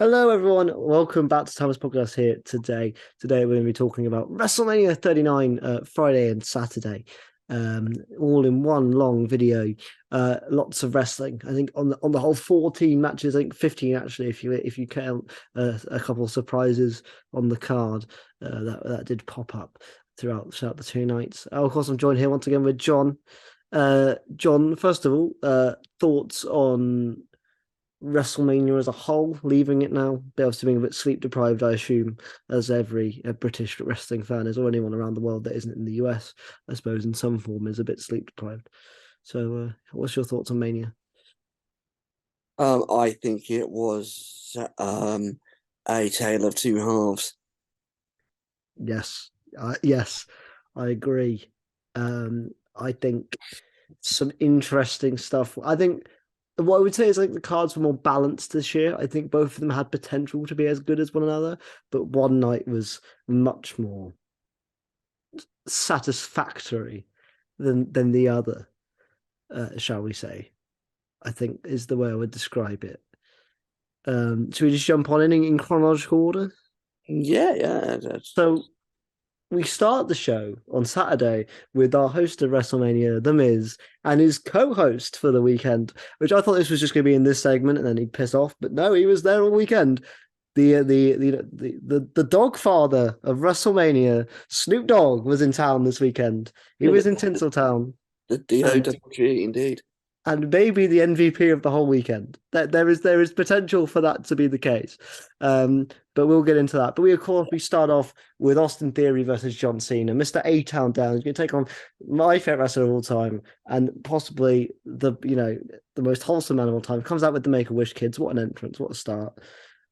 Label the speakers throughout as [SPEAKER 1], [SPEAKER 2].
[SPEAKER 1] Hello, everyone. Welcome back to Thomas Podcast here today. Today, we're going to be talking about WrestleMania 39, Friday and Saturday, all in one long video. Lots of wrestling. I think on the whole, 14 matches. I think 15 actually, if you count a couple of surprises on the card that did pop up throughout the two nights. Of course, I'm joined here once again with John. John, first of all, thoughts on WrestleMania as a whole, leaving it now, obviously being a bit sleep deprived, I assume, as every British wrestling fan is, or anyone around the world that isn't in the US, I suppose, in some form, is a bit sleep deprived. So, what's your thoughts on Mania?
[SPEAKER 2] I think it was a tale of two halves.
[SPEAKER 1] Yes, I agree. I think some interesting stuff. I think what I would say is like the cards were more balanced this year. I think both of them had potential to be as good as one another, but one night was much more satisfactory than the other, shall we say? I think is the way I would describe it. Should we just jump on in chronological order?
[SPEAKER 2] Yeah. That's
[SPEAKER 1] So we start the show on Saturday with our host of WrestleMania, The Miz, and his co-host for the weekend, which I thought this was just going to be in this segment and then he'd piss off, but no, he was there all weekend. The dog father of WrestleMania, Snoop Dogg, was in town this weekend. He was in Tinseltown,
[SPEAKER 2] the DOWG indeed.
[SPEAKER 1] and maybe the MVP of the whole weekend. That there is potential for that to be the case. But we'll get into that. But we start off with Austin Theory versus John Cena. Mr. A-Town Down is going to take on my favorite wrestler of all time and possibly the most wholesome man of all time. Comes out with the Make-A-Wish kids. What an entrance! What a start!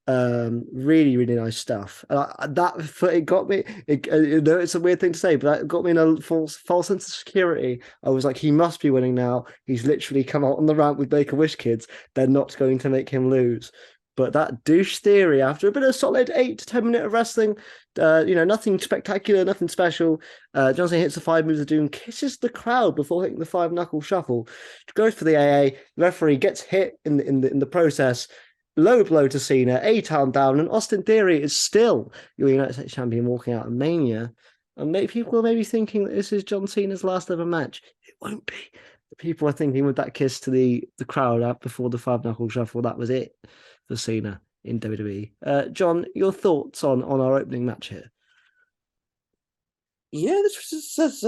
[SPEAKER 1] Really, really nice stuff. It got me. It's a weird thing to say, but that got me in a false sense of security. I was like, he must be winning now. He's literally come out on the ramp with Make-A-Wish kids. They're not going to make him lose. But that douche theory, after a bit of solid 8 to 10 minute of wrestling, nothing spectacular, nothing special. Johnson hits the five moves of doom, kisses the crowd before hitting the five knuckle shuffle. Goes for the AA. The referee gets hit in the process. Low blow to Cena, A-Town down, and Austin Theory is still your United States champion walking out of Mania. And people are maybe thinking that this is John Cena's last ever match. It won't be. People are thinking with that kiss to the crowd out before the five knuckle shuffle, that was it for Cena in WWE. John, your thoughts on our opening match here?
[SPEAKER 2] Yeah, this was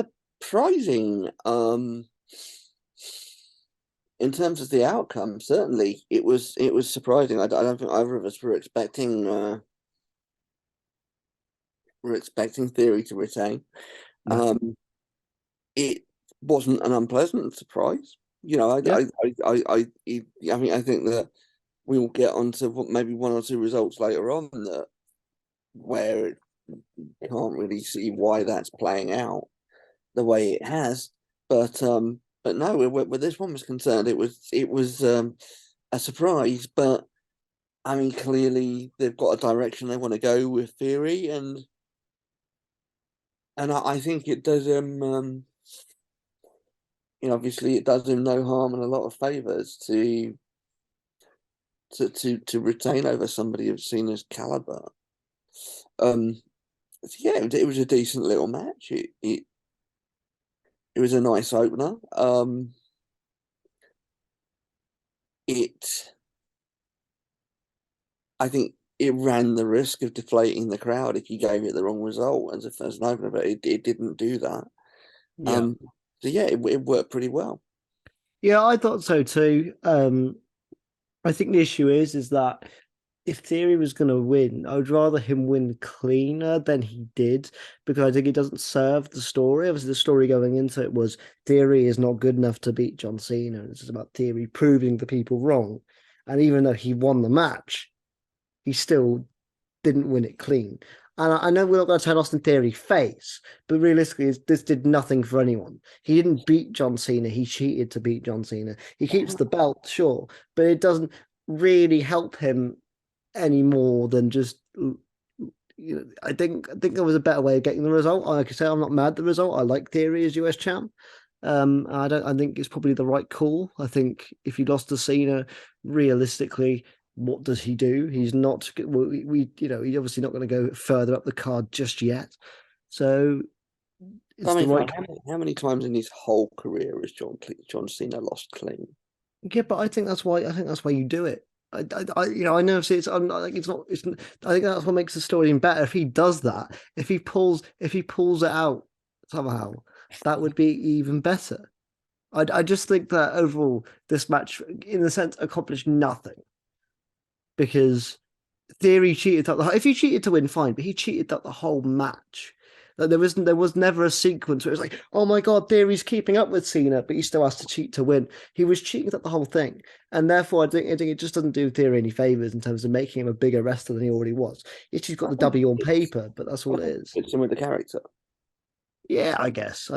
[SPEAKER 2] surprising. In terms of the outcome, certainly it was surprising. I don't think either of us were expecting Theory to retain.
[SPEAKER 1] No.
[SPEAKER 2] It wasn't an unpleasant surprise.
[SPEAKER 1] Yeah.
[SPEAKER 2] I think that we will get onto maybe one or two results later on that where you can't really see why that's playing out the way it has. But no, where this one was concerned, it was a surprise. But I mean, clearly they've got a direction they want to go with Theory, and I think it does him. Obviously, it does him no harm and a lot of favors to retain over somebody of Cena's caliber. So yeah, it was a decent little match. It was a nice opener. I think it ran the risk of deflating the crowd if you gave it the wrong result as a first opener, but it didn't do that.
[SPEAKER 1] Yeah.
[SPEAKER 2] So yeah, it worked pretty well.
[SPEAKER 1] Yeah, I thought so too. I think the issue is that if Theory was going to win, I would rather him win cleaner than he did because I think it doesn't serve the story. Obviously, the story going into it was Theory is not good enough to beat John Cena. And it's about Theory proving the people wrong. And even though he won the match, he still didn't win it clean. And I know we're not going to turn Austin Theory face, but realistically, this did nothing for anyone. He didn't beat John Cena. He cheated to beat John Cena. He keeps the belt, sure, but it doesn't really help him any more than just I think there was a better way of getting the result. Like I say, I'm not mad at the result. I like Theory as US champ. I think it's probably the right call. I think if you lost to Cena, realistically, what does he do? He's not. He's obviously not going to go further up the card just yet. So
[SPEAKER 2] I
[SPEAKER 1] it's the
[SPEAKER 2] mean,
[SPEAKER 1] right.
[SPEAKER 2] how many times in his whole career has John Cena lost clean?
[SPEAKER 1] Yeah, but I think that's why you do it. I know it's like it's not. It's. I think that's what makes the story even better. If he does that, if he pulls it out somehow, that would be even better. I just think that overall, this match, in a sense, accomplished nothing because Theory cheated. If he cheated to win, fine, but he cheated that the whole match. Like there was never a sequence where it was like, oh my god, Theory's keeping up with Cena, but he still has to cheat to win. He was cheating at the whole thing, and therefore I think it just doesn't do Theory any favors in terms of making him a bigger wrestler than he already was. He's just got
[SPEAKER 2] I
[SPEAKER 1] the
[SPEAKER 2] think
[SPEAKER 1] W on paper, but that's all it is.
[SPEAKER 2] it's him with the character.
[SPEAKER 1] Yeah, I guess.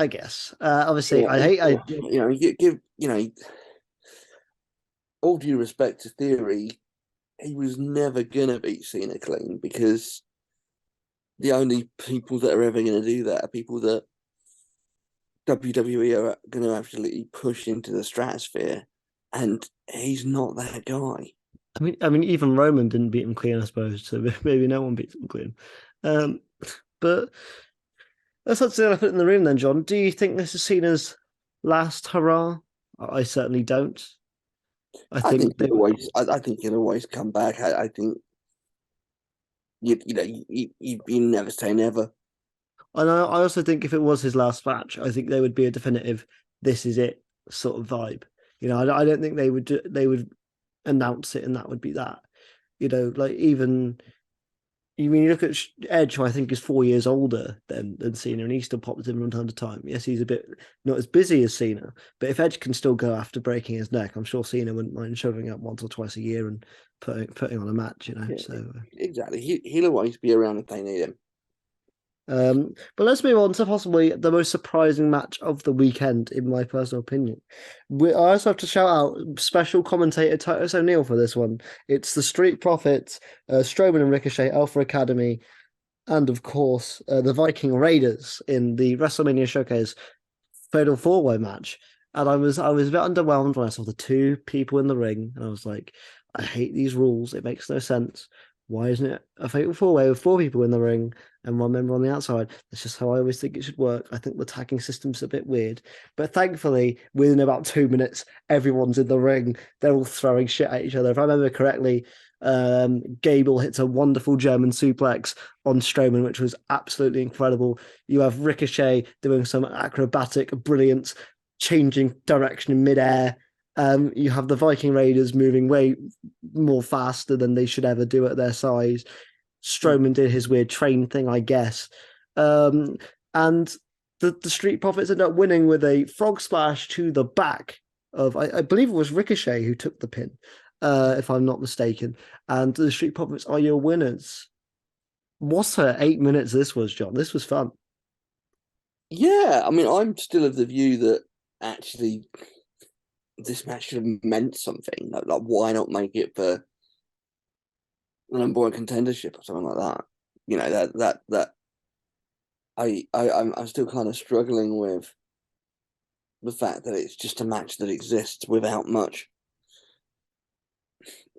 [SPEAKER 1] I guess. Obviously, I hate.
[SPEAKER 2] Give all due respect to Theory, he was never gonna beat Cena clean because the only people that are ever gonna do that are people that WWE are gonna absolutely push into the stratosphere, and he's not that guy.
[SPEAKER 1] I mean, even Roman didn't beat him clean, I suppose. So maybe no one beats him clean. Um, but let's not say I put it in the room then, John. Do you think this is Cena's last hurrah? I certainly don't.
[SPEAKER 2] I think I think he'll always come back. I think you never say never.
[SPEAKER 1] And I also think if it was his last match, I think there would be a definitive "this is it" sort of vibe. I don't think they would announce it and that would be that. Like even you mean you look at Edge, who I think is 4 years older than Cena, and he still pops in from time to time. Yes, he's a bit not as busy as Cena, but if Edge can still go after breaking his neck, I'm sure Cena wouldn't mind showing up once or twice a year and putting on a match.
[SPEAKER 2] Yeah,
[SPEAKER 1] So
[SPEAKER 2] exactly. He'll always be around if they need him.
[SPEAKER 1] But let's move on to possibly the most surprising match of the weekend, in my personal opinion. I also have to shout out special commentator Titus O'Neil for this one. It's the Street Profits, Strowman and Ricochet, Alpha Academy, and of course the Viking Raiders in the WrestleMania Showcase Fatal 4-Way match. And I was a bit underwhelmed when I saw the two people in the ring, and I was like, I hate these rules. It makes no sense. Why isn't it a Fatal 4-Way with four people in the ring and one member on the outside? That's just how I always think it should work. I think the tagging system's a bit weird. But thankfully, within about 2 minutes, everyone's in the ring. They're all throwing shit at each other. If I remember correctly, Gable hits a wonderful German suplex on Strowman, which was absolutely incredible. You have Ricochet doing some acrobatic brilliance, changing direction in midair. You have the Viking Raiders moving way more faster than they should ever do at their size. Strowman did his weird train thing, I guess. And the Street Profits ended up winning with a frog splash to the back of, I believe it was Ricochet who took the pin, if I'm not mistaken. And the Street Profits are your winners. What a 8 minutes this was, John. This was fun.
[SPEAKER 2] Yeah, I mean, I'm still of the view that actually this match should have meant something. Like why not make it for the number one contendership or something like that? That I'm still kind of struggling with the fact that it's just a match that exists without much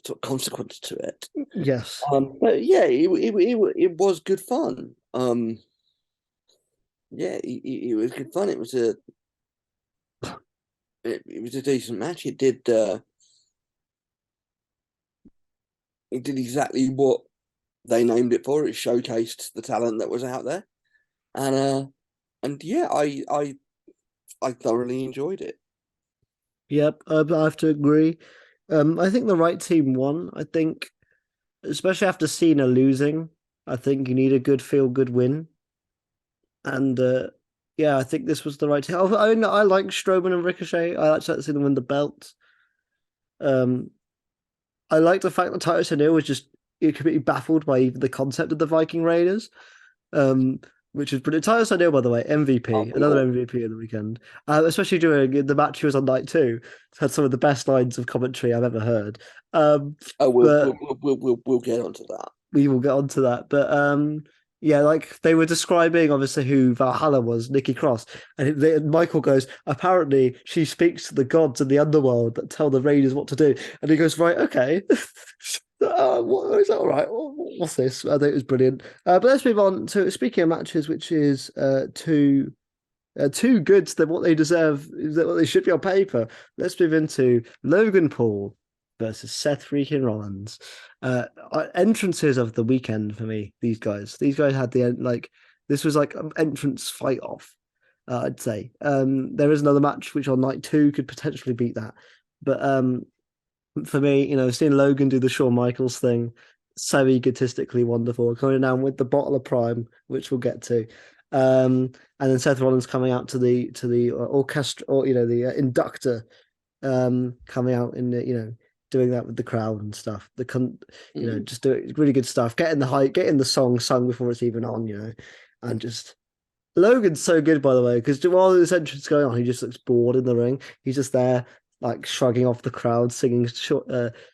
[SPEAKER 2] sort of consequence to it.
[SPEAKER 1] Yes.
[SPEAKER 2] But yeah, it was good fun. Yeah, it was good fun. It was a decent match. It did exactly what they named it for. It showcased the talent that was out there, and yeah, I thoroughly enjoyed it.
[SPEAKER 1] Yep, I have to agree. I think the right team won. I think, especially after Cena losing, I think you need a good feel-good win. And yeah, I think this was the right team. I like Strowman and Ricochet. I like to see them win the belt. I like the fact that Titus O'Neil was just completely baffled by even the concept of the Viking Raiders. Which is brilliant. Titus O'Neil, by the way, MVP, another MVP of the weekend. Especially during the match he was on night two, had some of the best lines of commentary I've ever heard.
[SPEAKER 2] We'll get onto that.
[SPEAKER 1] We will get onto that, but Yeah, like they were describing obviously who Valhalla was, Nikki Cross, and Michael goes, apparently she speaks to the gods in the underworld that tell the raiders what to do, and he goes, right, okay, what is that? All right, what's this? I think it was brilliant. But let's move on to speaking of matches, which is too good than what they deserve, what they should be on paper. Let's move into Logan Paul versus Seth freaking Rollins. Entrances of the weekend for me. These guys had the like. This was like an entrance fight off. I'd say. There is another match which on night two could potentially beat that, but for me, seeing Logan do the Shawn Michaels thing, so egotistically wonderful. Coming down with the bottle of Prime, which we'll get to. And then Seth Rollins coming out to the orchestra, or the inductor, coming out in doing that with the crowd and stuff. Just doing really good stuff. Getting the song sung before it's even on, and just Logan's so good, by the way, because while this entrance is going on, he just looks bored in the ring. He's just there, like shrugging off the crowd, singing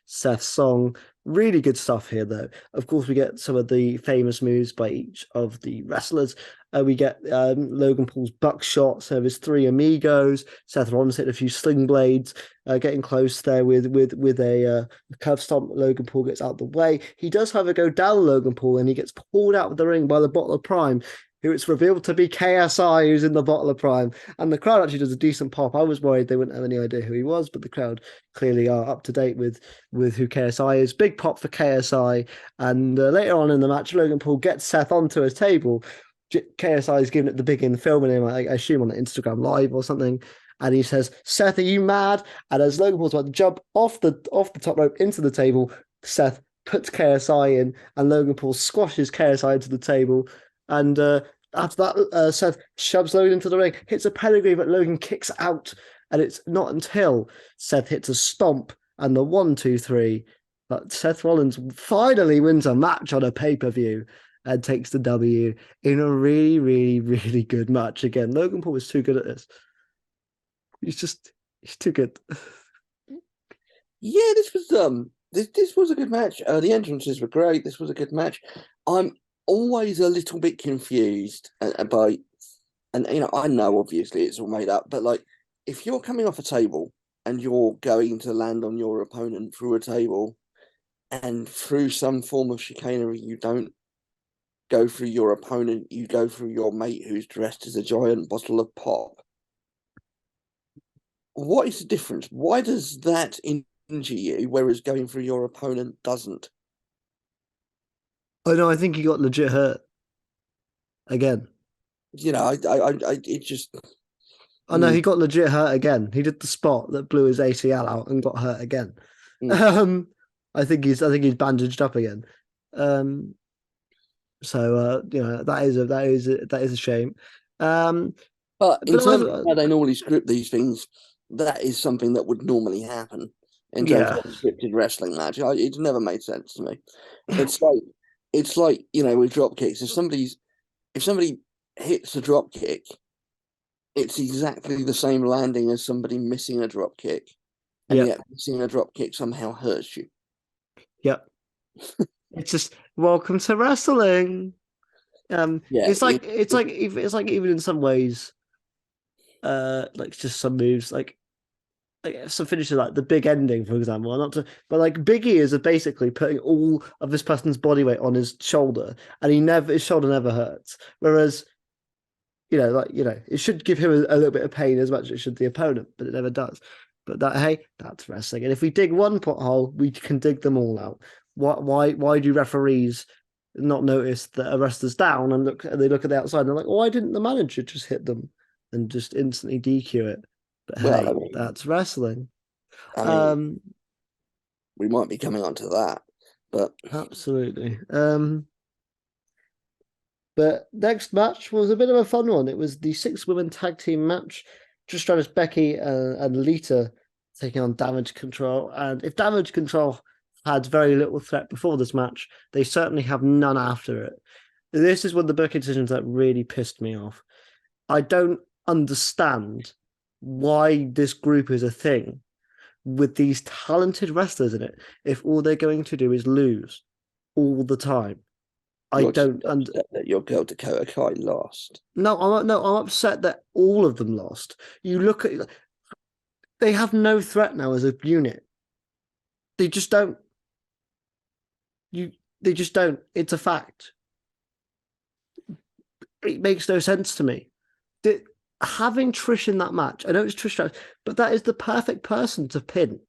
[SPEAKER 1] Seth's song. Really good stuff here, though. Of course, we get some of the famous moves by each of the wrestlers. We get Logan Paul's buckshot, so his three amigos. Seth Rollins hit a few sling blades, getting close there with a curve stomp. Logan Paul gets out the way. He does have a go down Logan Paul, and he gets pulled out of the ring by the Bottle of Prime, who it's revealed to be KSI, who's in the Bottle of Prime. And the crowd actually does a decent pop. I was worried they wouldn't have any idea who he was, but the crowd clearly are up to date with who KSI is. Big pop for KSI. And later on in the match, Logan Paul gets Seth onto his table. KSI is giving it the big in, filming him, I assume on Instagram Live or something. And he says, Seth, are you mad? And as Logan Paul's about to jump off the top rope into the table, Seth puts KSI in, and Logan Paul squashes KSI into the table. And after that, Seth shoves Logan into the ring, hits a pedigree, but Logan kicks out. And it's not until Seth hits a stomp and the 1, 2, 3 that Seth Rollins finally wins a match on a pay-per-view and takes the W in a really, really, really good match. Again, Logan Paul was too good at this. He's too good.
[SPEAKER 2] Yeah, this was a good match. The entrances were great. This was a good match. I'm always a little bit confused about, and I know obviously it's all made up, but like if you're coming off a table and you're going to land on your opponent through a table, and through some form of chicanery, you don't go through your opponent, you go through your mate who's dressed as a giant bottle of pop. What is the difference? Why does that injure you, whereas going through your opponent doesn't?
[SPEAKER 1] Oh no, I think he got legit hurt again.
[SPEAKER 2] It just.
[SPEAKER 1] Oh no, he got legit hurt again. He did the spot that blew his ACL out and got hurt again. I think he's bandaged up again. So that is a shame.
[SPEAKER 2] But in terms of how they normally script these things, that is something that would normally happen in terms of a scripted wrestling match. It's never made sense to me. It's like with drop kicks. If somebody hits a drop kick, it's exactly the same landing as somebody missing a drop kick, and yet missing a drop kick somehow hurts you.
[SPEAKER 1] Yep. It's just welcome to wrestling. It's like even in some ways, like just some moves, like some finishes, like the big ending, for example. But like Biggie is basically putting all of this person's body weight on his shoulder, and his shoulder never hurts. Whereas, it should give him a little bit of pain as much as it should the opponent, but it never does. But that's wrestling. And if we dig one pothole, we can dig them all out. Why do referees not notice that a wrestler's down and they look at the outside and they're like, why didn't the manager just hit them and just instantly DQ it? But that's wrestling.
[SPEAKER 2] We might be coming on to that, but
[SPEAKER 1] absolutely. But next match was a bit of a fun one. It was the 6-women tag team match. Trish Stratus, Becky, and Lita taking on Damage Control. And if Damage Control had very little threat before this match, they certainly have none after it. This is one of the booking decisions that really pissed me off. I don't understand why this group is a thing with these talented wrestlers in it if all they're going to do is lose all the time. I
[SPEAKER 2] You're just
[SPEAKER 1] don't. And
[SPEAKER 2] upset that your girl Dakota Kai lost.
[SPEAKER 1] no, I'm upset that all of them lost. You look at, they have no threat now as a unit. They just don't. They just don't. It's a fact. It makes no sense to me. Having Trish in that match, I know it's Trish, but that is the perfect person to pin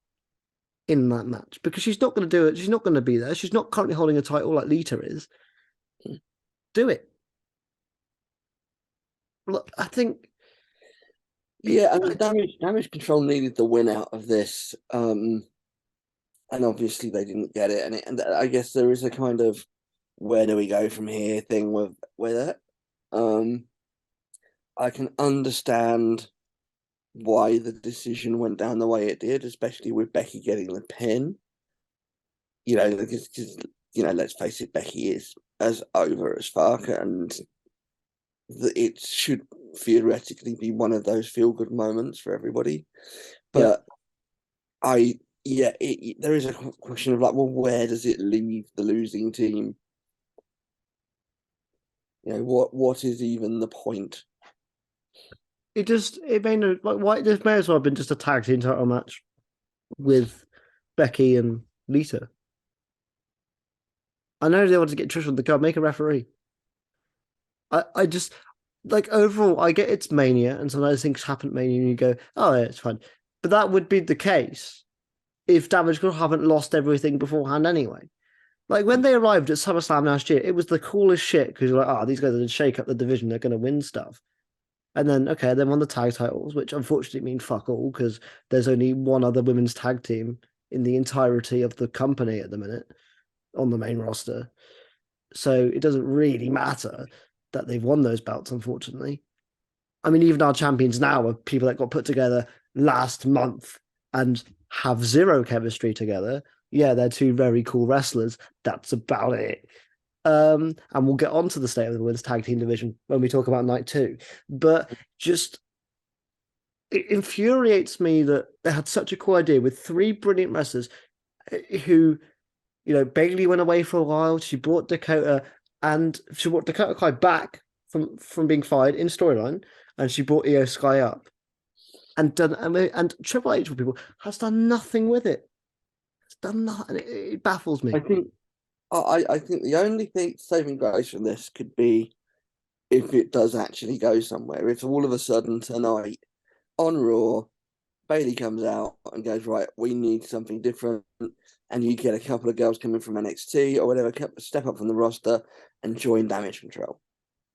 [SPEAKER 1] in that match because she's not going to do it. She's not going to be there. She's not currently holding a title like Lita is. Do it. Look, I think.
[SPEAKER 2] Yeah, I mean, Damage Control needed the win out of this, and obviously they didn't get it. And I guess there is a kind of where do we go from here thing with it. I can understand why the decision went down the way it did, especially with Becky getting the pin. Because let's face it, Becky is as over as fuck, and it should theoretically be one of those feel-good moments for everybody. But there is a question of like, well, where does it leave the losing team? What is even the point?
[SPEAKER 1] It may no like why this may as well have been just a tag team title match with Becky and Lita. I know they want to get Trish on the card, make a referee. I just like overall, I get it's Mania, and sometimes things happen at Mania, and you go, oh, yeah, it's fine. But that would be the case if Damage Control haven't lost everything beforehand anyway. Like when they arrived at SummerSlam last year, it was the coolest shit because you're like, these guys are going to shake up the division, they're going to win stuff. And then, okay, then won the tag titles, which unfortunately mean fuck all because there's only one other women's tag team in the entirety of the company at the minute on the main roster. So it doesn't really matter that they've won those belts, unfortunately. I mean, even our champions now are people that got put together last month and have zero chemistry together. Yeah, they're two very cool wrestlers. That's about it. And we'll get on to the state of the women's tag team division when we talk about night 2. But just it infuriates me that they had such a cool idea with 3 brilliant wrestlers who, Bayley went away for a while. She brought Dakota Kai back from being fired in storyline, and she brought Io Sky up. And Triple H with people has done nothing with it. It's done nothing. It baffles me.
[SPEAKER 2] I think the only saving grace from this could be if it does actually go somewhere. If all of a sudden tonight on Raw, Bayley comes out and goes, right, we need something different, and you get a couple of girls coming from NXT or whatever, step up from the roster and join Damage Control.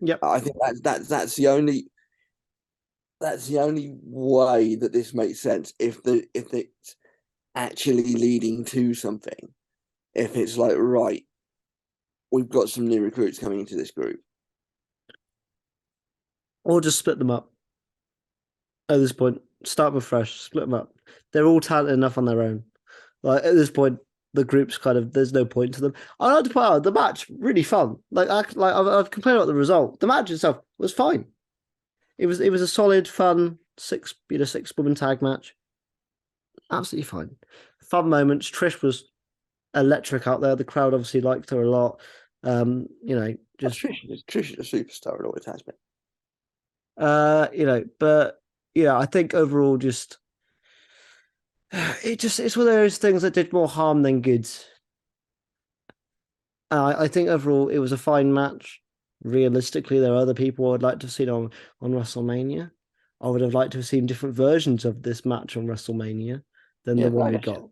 [SPEAKER 1] Yep.
[SPEAKER 2] I think that's the only way that this makes sense if it's actually leading to something. If it's like, right, we've got some new recruits coming into this group.
[SPEAKER 1] Or just split them up. At this point, start with fresh, split them up. They're all talented enough on their own. Like at this point, the group's there's no point to them. I like to point out the match really fun. I've complained about the result. The match itself was fine. It was a solid, fun 6 woman tag match. Absolutely fine. Fun moments. Trish was electric out there. The crowd obviously liked her a lot.
[SPEAKER 2] Trish is a superstar. It always has been.
[SPEAKER 1] But yeah, I think overall, it's one of those things that did more harm than good. I think overall it was a fine match. Realistically, there are other people I'd like to have seen on WrestleMania. I would have liked to have seen different versions of this match on WrestleMania than the one we got.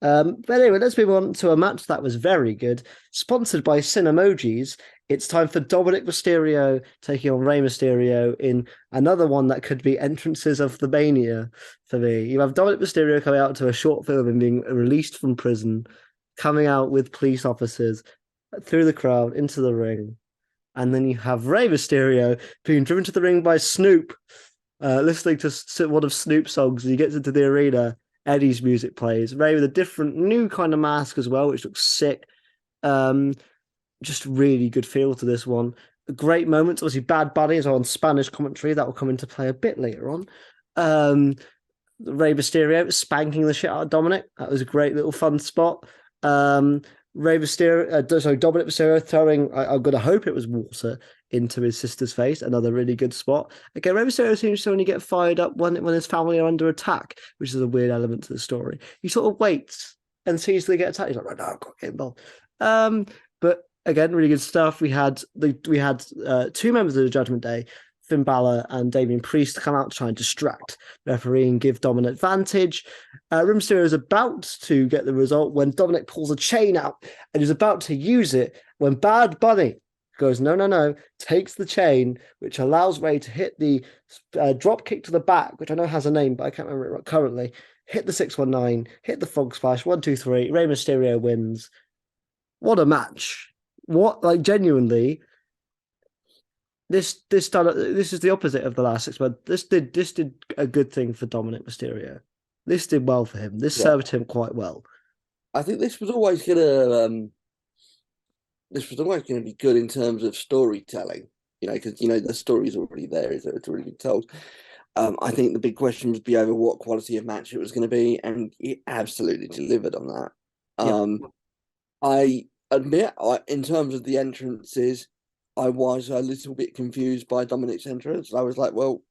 [SPEAKER 1] But anyway, let's move on to a match that was very good. Sponsored by Cinemojis, it's time for Dominic Mysterio taking on Rey Mysterio in another one that could be entrances of the Mania for me. You have Dominic Mysterio coming out to a short film and being released from prison, coming out with police officers through the crowd into the ring. And then you have Rey Mysterio being driven to the ring by Snoop, listening to one of Snoop's songs. And he gets into the arena. Eddie's music plays. Rey with a different new kind of mask as well, which looks sick. Just really good feel to this one. Great moments. Obviously, Bad Bunny is on Spanish commentary. That will come into play a bit later on. Rey Mysterio spanking the shit out of Dominic. That was a great little fun spot. Dominic Mysterio throwing, I'm going to hope it was water into his sister's face. Another really good spot. Again, Rey Mysterio seems to only get fired up when his family are under attack, which is a weird element to the story. He sort of waits and sees they get attacked. He's like, right, no, I've got to get involved. But again, really good stuff. We had two members of the Judgment Day, Finn Balor and Damian Priest, come out to try and distract the referee and give Dominic advantage. Rey Mysterio is about to get the result when Dominic pulls a chain out and is about to use it when Bad Bunny goes, no, takes the chain, which allows Rey to hit the drop kick to the back, which I know has a name, but I can't remember it currently. Hit the 619, hit the frog splash, 1, 2, 3. Rey Mysterio wins. What a match. Genuinely, this is the opposite of the last 6 months. This did a good thing for Dominic Mysterio. This did well for him. This served him quite well.
[SPEAKER 2] I think this was always gonna be good in terms of storytelling. Because the story's already there. It's already been told. I think the big question would be over what quality of match it was going to be, and it absolutely delivered on that. I admit, in terms of the entrances, I was a little bit confused by Dominic's entrance. I was like, well,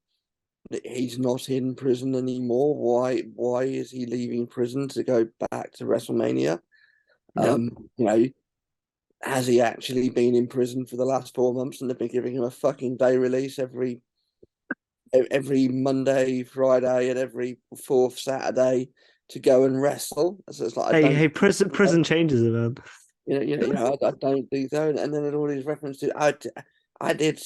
[SPEAKER 2] he's not in prison anymore. Why is he leaving prison to go back to WrestleMania? Has he actually been in prison for the last 4 months and they've been giving him a fucking day release every Monday, Friday, and every 4th Saturday to go and wrestle? So it's like,
[SPEAKER 1] prison changes it, man.
[SPEAKER 2] I don't think so. And then all these references to I did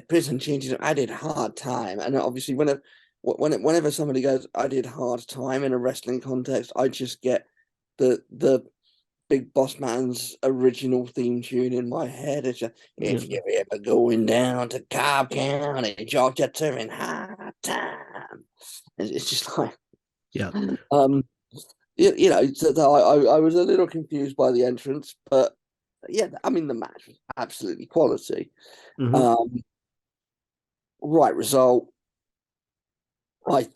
[SPEAKER 2] prison changes. I did hard time, and obviously whenever somebody goes, I did hard time in a wrestling context, I just get the Big Boss Man's original theme tune in my head. It's just, if you're ever going down to Cobb County, Georgia, serving hard time. It's just like, so I was a little confused by the entrance, but yeah, I mean the match was absolutely quality. Right result. I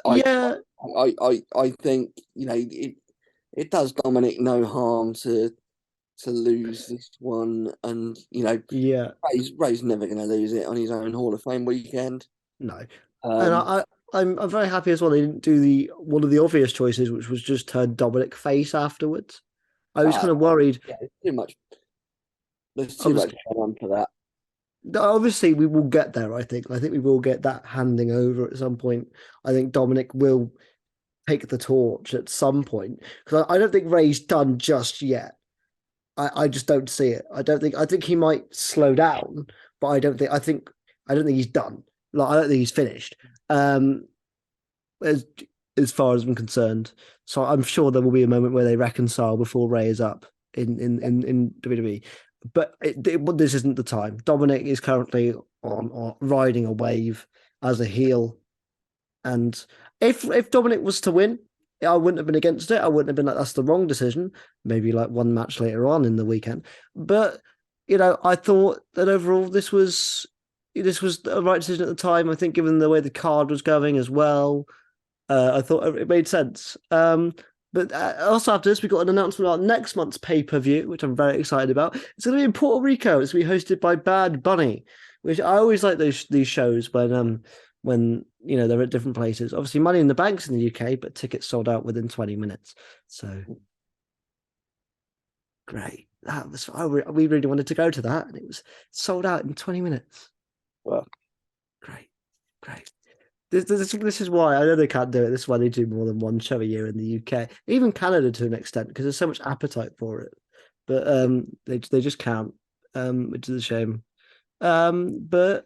[SPEAKER 2] think it does Dominic no harm to lose this one, and Ray's never going to lose it on his own Hall of Fame weekend.
[SPEAKER 1] No, and I'm very happy as well. They didn't do one of the obvious choices, which was just turn Dominic face afterwards. I was kind of worried.
[SPEAKER 2] Yeah, too much. There's too much going on for that.
[SPEAKER 1] Obviously, we will get there. I think we will get that handing over at some point. I think Dominic will take the torch at some point, because I don't think Ray's done just yet. I just don't see it. I think he might slow down, but I don't think he's done. I don't think he's finished. As far as I'm concerned. So I'm sure there will be a moment where they reconcile before Ray is up in WWE. But this isn't the time. Dominic is currently on riding a wave as a heel, and if Dominic was to win, I wouldn't have been against it. I wouldn't have been like, that's the wrong decision. Maybe like one match later on in the weekend. But I thought that overall this was the right decision at the time. I think given the way the card was going as well, I thought it made sense. But also after this, we got an announcement about next month's pay-per-view, which I'm very excited about. It's going to be in Puerto Rico. It's going to be hosted by Bad Bunny, which I always like these shows when they're at different places. Obviously, Money in the Bank's in the UK, but tickets sold out within 20 minutes. So great. We really wanted to go to that, and it was sold out in 20 minutes.
[SPEAKER 2] Well,
[SPEAKER 1] great. This is why I know they can't do it. This is why they do more than one show a year in the UK, even Canada to an extent, because there's so much appetite for it. But they just can't, which is a shame. But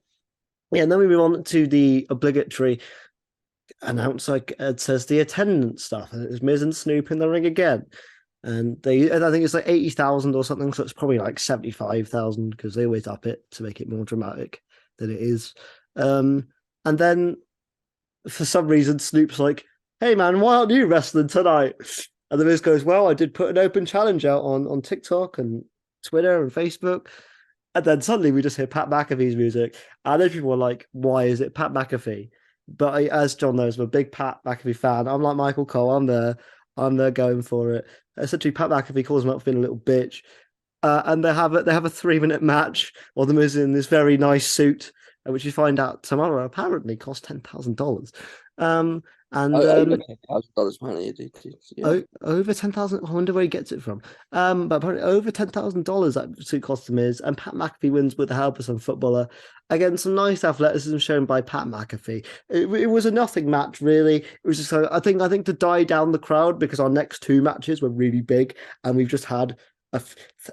[SPEAKER 1] yeah, and then we move on to the obligatory announce, like Ed says, the attendance stuff, and it was Miz and Snoop in the ring again. And I think it's like 80,000 or something, so it's probably like 75,000 because they always up it to make it more dramatic than it is. And then for some reason, Snoop's like, "Hey man, why aren't you wrestling tonight?" And the Miz goes, "Well, I did put an open challenge out on TikTok and Twitter and Facebook." And then suddenly we just hear Pat McAfee's music. I know people are like, "Why is it Pat McAfee?" But as John knows, I'm a big Pat McAfee fan. I'm like Michael Cole. I'm there going for it. Essentially, Pat McAfee calls him up for being a little bitch, and they have a 3 minute match. Or the Miz in this very nice suit, which you find out tomorrow apparently cost $10,000. And
[SPEAKER 2] Over $10,000 apparently. Yeah.
[SPEAKER 1] over 10,000. I wonder where he gets it from. But apparently over $10,000 that suit cost him is, and Pat McAfee wins with the help of some footballer. Again, some nice athleticism shown by Pat McAfee. It was a nothing match, really. It was just, I think, to die down the crowd, because our next 2 matches were really big, and we've just had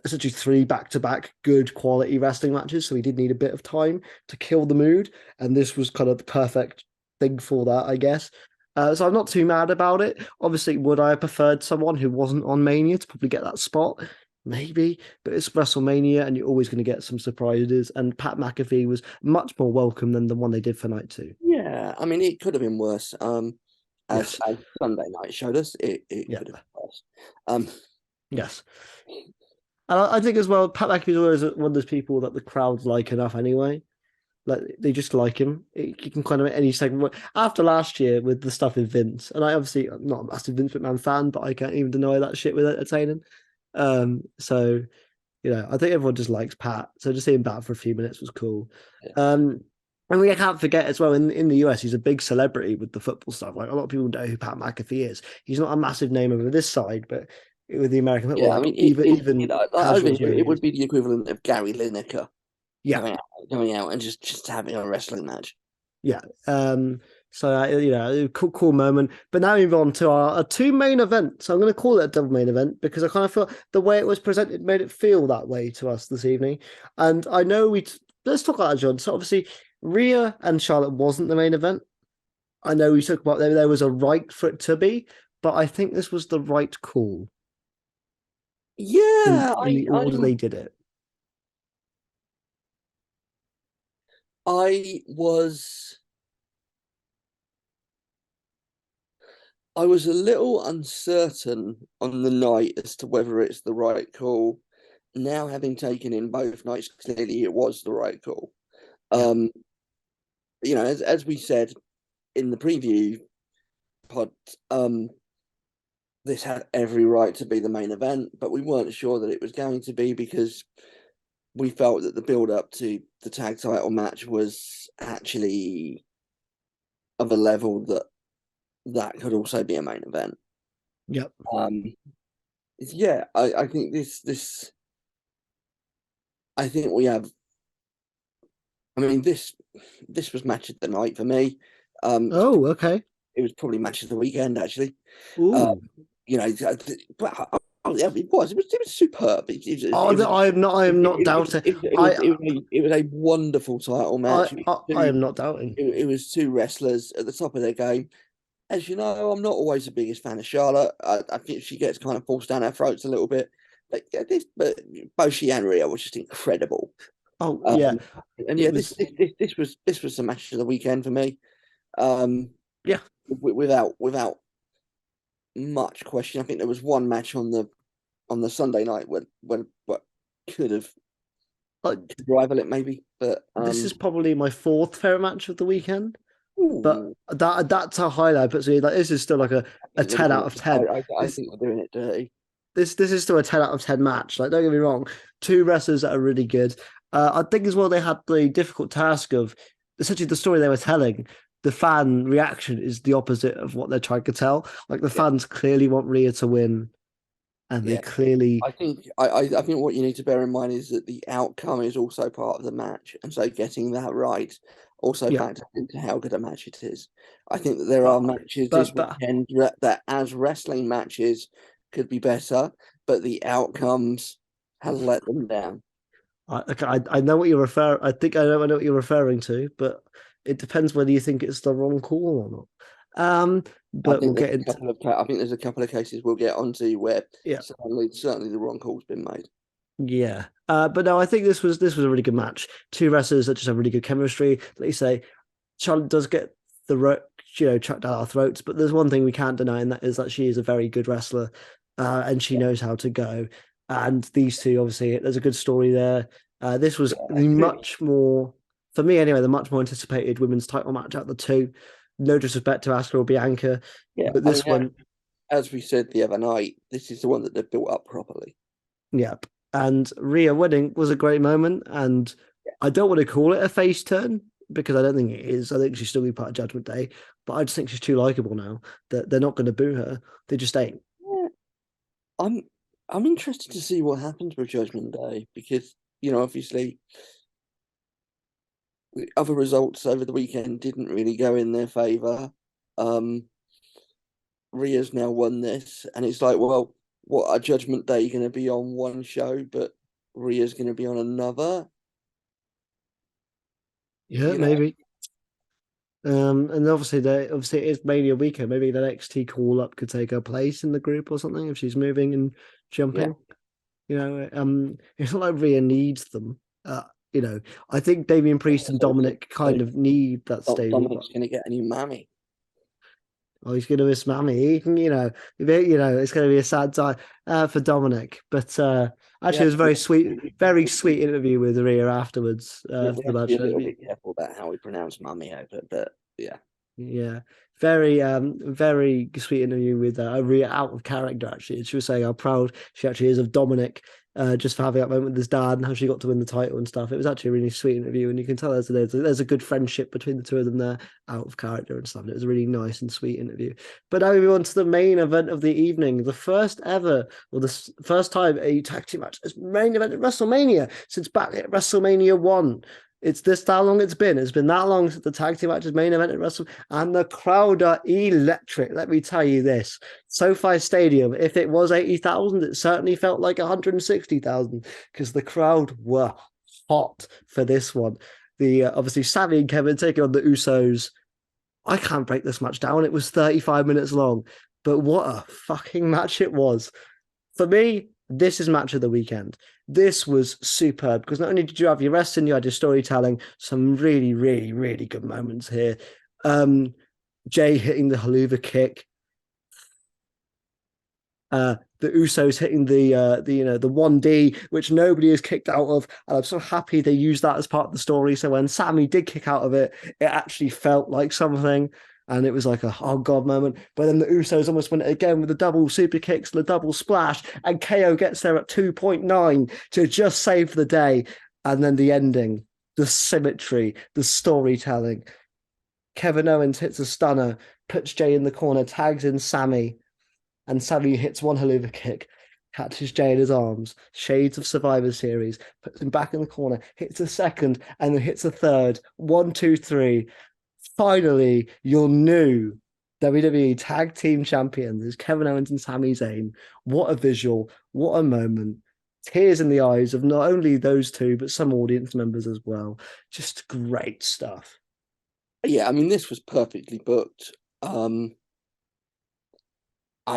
[SPEAKER 1] essentially 3 back-to-back good quality wrestling matches. So we did need a bit of time to kill the mood, and this was kind of the perfect thing for that, I guess. So I'm not too mad about it. Obviously, would I have preferred someone who wasn't on Mania to probably get that spot? Maybe, but it's WrestleMania, and you're always going to get some surprises. And Pat McAfee was much more welcome than the one they did for night 2.
[SPEAKER 2] Yeah, I mean, it could have been worse.
[SPEAKER 1] Yes.
[SPEAKER 2] As Sunday night showed us, it
[SPEAKER 1] Yeah.
[SPEAKER 2] could have been worse.
[SPEAKER 1] Yes. And I think as well, Pat McAfee is always one of those people that the crowds like enough anyway. Like, they just like him. You can kind of any segment after last year with the stuff with Vince, and I obviously I'm not a massive Vince McMahon fan, but I can't even deny that shit was entertaining. So I think everyone just likes Pat. So just seeing Pat for a few minutes was cool.
[SPEAKER 2] Yeah.
[SPEAKER 1] And we can't forget as well, in the US, he's a big celebrity with the football stuff. Like, a lot of people know who Pat McAfee is. He's not a massive name over this side, but with the American football,
[SPEAKER 2] Yeah, I mean,
[SPEAKER 1] even casuals know
[SPEAKER 2] it would be the equivalent of Gary Lineker
[SPEAKER 1] yeah.
[SPEAKER 2] going out and just having a wrestling match.
[SPEAKER 1] Yeah. So cool moment. But now we move on to our 2 main events. I'm going to call it a double main event because I kind of feel the way it was presented made it feel that way to us this evening. And I know let's talk about that, John. So obviously, Rhea and Charlotte wasn't the main event. I know we talked about there was a right for it to be, but I think this was the right call.
[SPEAKER 2] Yeah,
[SPEAKER 1] in the order they did it.
[SPEAKER 2] I was a little uncertain on the night as to whether it's the right call. Now, having taken in both nights, clearly it was the right call. As we said in the preview pod, this had every right to be the main event, but we weren't sure that it was going to be because we felt that the build-up to the tag title match was actually of a level that could also be a main event.
[SPEAKER 1] Yep.
[SPEAKER 2] Yeah, I think this. I think we have. I mean, this was match of the night for me.
[SPEAKER 1] Oh, okay.
[SPEAKER 2] It was probably match of the weekend, actually.
[SPEAKER 1] Ooh.
[SPEAKER 2] But it was superb.
[SPEAKER 1] I am not doubting.
[SPEAKER 2] It was a wonderful title match.
[SPEAKER 1] I am not doubting.
[SPEAKER 2] It was 2 wrestlers at the top of their game. As you know, I'm not always the biggest fan of Charlotte. I think she gets kind of forced down our throats a little bit. But both she and Rhea was just incredible.
[SPEAKER 1] Oh yeah,
[SPEAKER 2] and yeah, this was the match of the weekend for me.
[SPEAKER 1] Yeah,
[SPEAKER 2] without much question. I think there was one match on the Sunday night when could have rival it maybe, but
[SPEAKER 1] this is probably my 4th favorite match of the weekend.
[SPEAKER 2] Ooh.
[SPEAKER 1] But that's a highlight. But so this is still like a 10 out of 10.
[SPEAKER 2] I think we're doing it dirty.
[SPEAKER 1] This is still a 10 out of 10 match. Like, don't get me wrong, 2 wrestlers that are really good. I think as well they had the difficult task of essentially the story they were telling. The fan reaction is the opposite of what they're trying to tell. Like, the fans clearly want Rhea to win, and they clearly.
[SPEAKER 2] I think what you need to bear in mind is that the outcome is also part of the match, and so getting that right also factors into how good a match it is. I think that there are matches this weekend that as wrestling matches could be better, but the outcomes have let them down.
[SPEAKER 1] I know what you're referring. I think I know what you're referring to, but it depends whether you think it's the wrong call or not. But we'll get into.
[SPEAKER 2] I think there's a couple of cases we'll get onto where certainly the wrong call's been made.
[SPEAKER 1] Yeah, but no, I think this was a really good match. 2 wrestlers that just have really good chemistry. Like you say, Charlotte does get the chucked down our throats, but there's one thing we can't deny, and that is that she is a very good wrestler, and she knows how to go. And these 2, obviously, there's a good story there. This was much more, for me anyway, the much more anticipated women's title match out of the 2. No disrespect to Asuka or Bianca, but this one.
[SPEAKER 2] as we said the other night, this is the one that they've built up properly.
[SPEAKER 1] Yep. And Rhea winning was a great moment. And I don't want to call it a face turn because I don't think it is. I think she's still be part of Judgment Day, but I just think she's too likable now that they're not going to boo her. They just ain't.
[SPEAKER 2] Yeah. I'm interested to see what happens with Judgment Day because, obviously other results over the weekend didn't really go in their favour. Rhea's now won this, and it's like, well, what are Judgment Day going to be on one show, but Rhea's going to be on another?
[SPEAKER 1] Yeah, maybe. And obviously it is Mania weekend. Maybe the NXT call up could take her place in the group or something if she's moving and jumping.
[SPEAKER 2] Yeah.
[SPEAKER 1] It's not like Rhea needs them. I think Damian Priest and Dominic kind of need that stable.
[SPEAKER 2] Dominic's going to get a new mammy.
[SPEAKER 1] Oh, he's going to miss Mammy. It's going to be a sad time for Dominic. But actually, it was a very sweet interview with Rhea afterwards.
[SPEAKER 2] We have to be a little bit careful about how we pronounce Mummy over, but yeah.
[SPEAKER 1] Yeah. Very sweet interview with Rhea out of character, actually. She was saying how proud she actually is of Dominic just for having that moment with his dad and how she got to win the title and stuff. It was actually a really sweet interview, and you can tell there's a good friendship between the two of them there out of character and stuff. And it was a really nice and sweet interview. But now we move on to the main event of the evening, the first ever, or the first time a tag team match is main event at WrestleMania since back at WrestleMania 1. It's this how long it's been. It's been that long since the tag team matches main event at Wrestle, and the crowd are electric. Let me tell you this: SoFi Stadium, if it was 80,000, it certainly felt like 160,000 because the crowd were hot for this one. The obviously Savvy and Kevin taking on the Usos. I can't break this match down. It was 35 minutes long, but what a fucking match it was. For me, this is match of the weekend. This was superb because not only did you have your wrestling, you had your storytelling, some really, really, really good moments here. Jay hitting the haluva kick. The Usos hitting the 1D, which nobody has kicked out of, and I'm so happy they used that as part of the story. So when Sammy did kick out of it, it actually felt like something. And it was like a oh god moment. But then the Usos almost went it again with the double super kicks and the double splash. And KO gets there at 2.9 to just save the day. And then the ending, the symmetry, the storytelling. Kevin Owens hits a stunner, puts Jay in the corner, tags in Sammy. And Sammy hits one haluva kick, catches Jay in his arms, shades of Survivor Series, puts him back in the corner, hits a second, and then hits a third. 1, 2, 3. Finally, your new WWE Tag Team Champions is Kevin Owens and Sami Zayn. What a visual, what a moment. Tears in the eyes of not only those two, but some audience members as well. Just great stuff.
[SPEAKER 2] Yeah, I mean, this was perfectly booked. I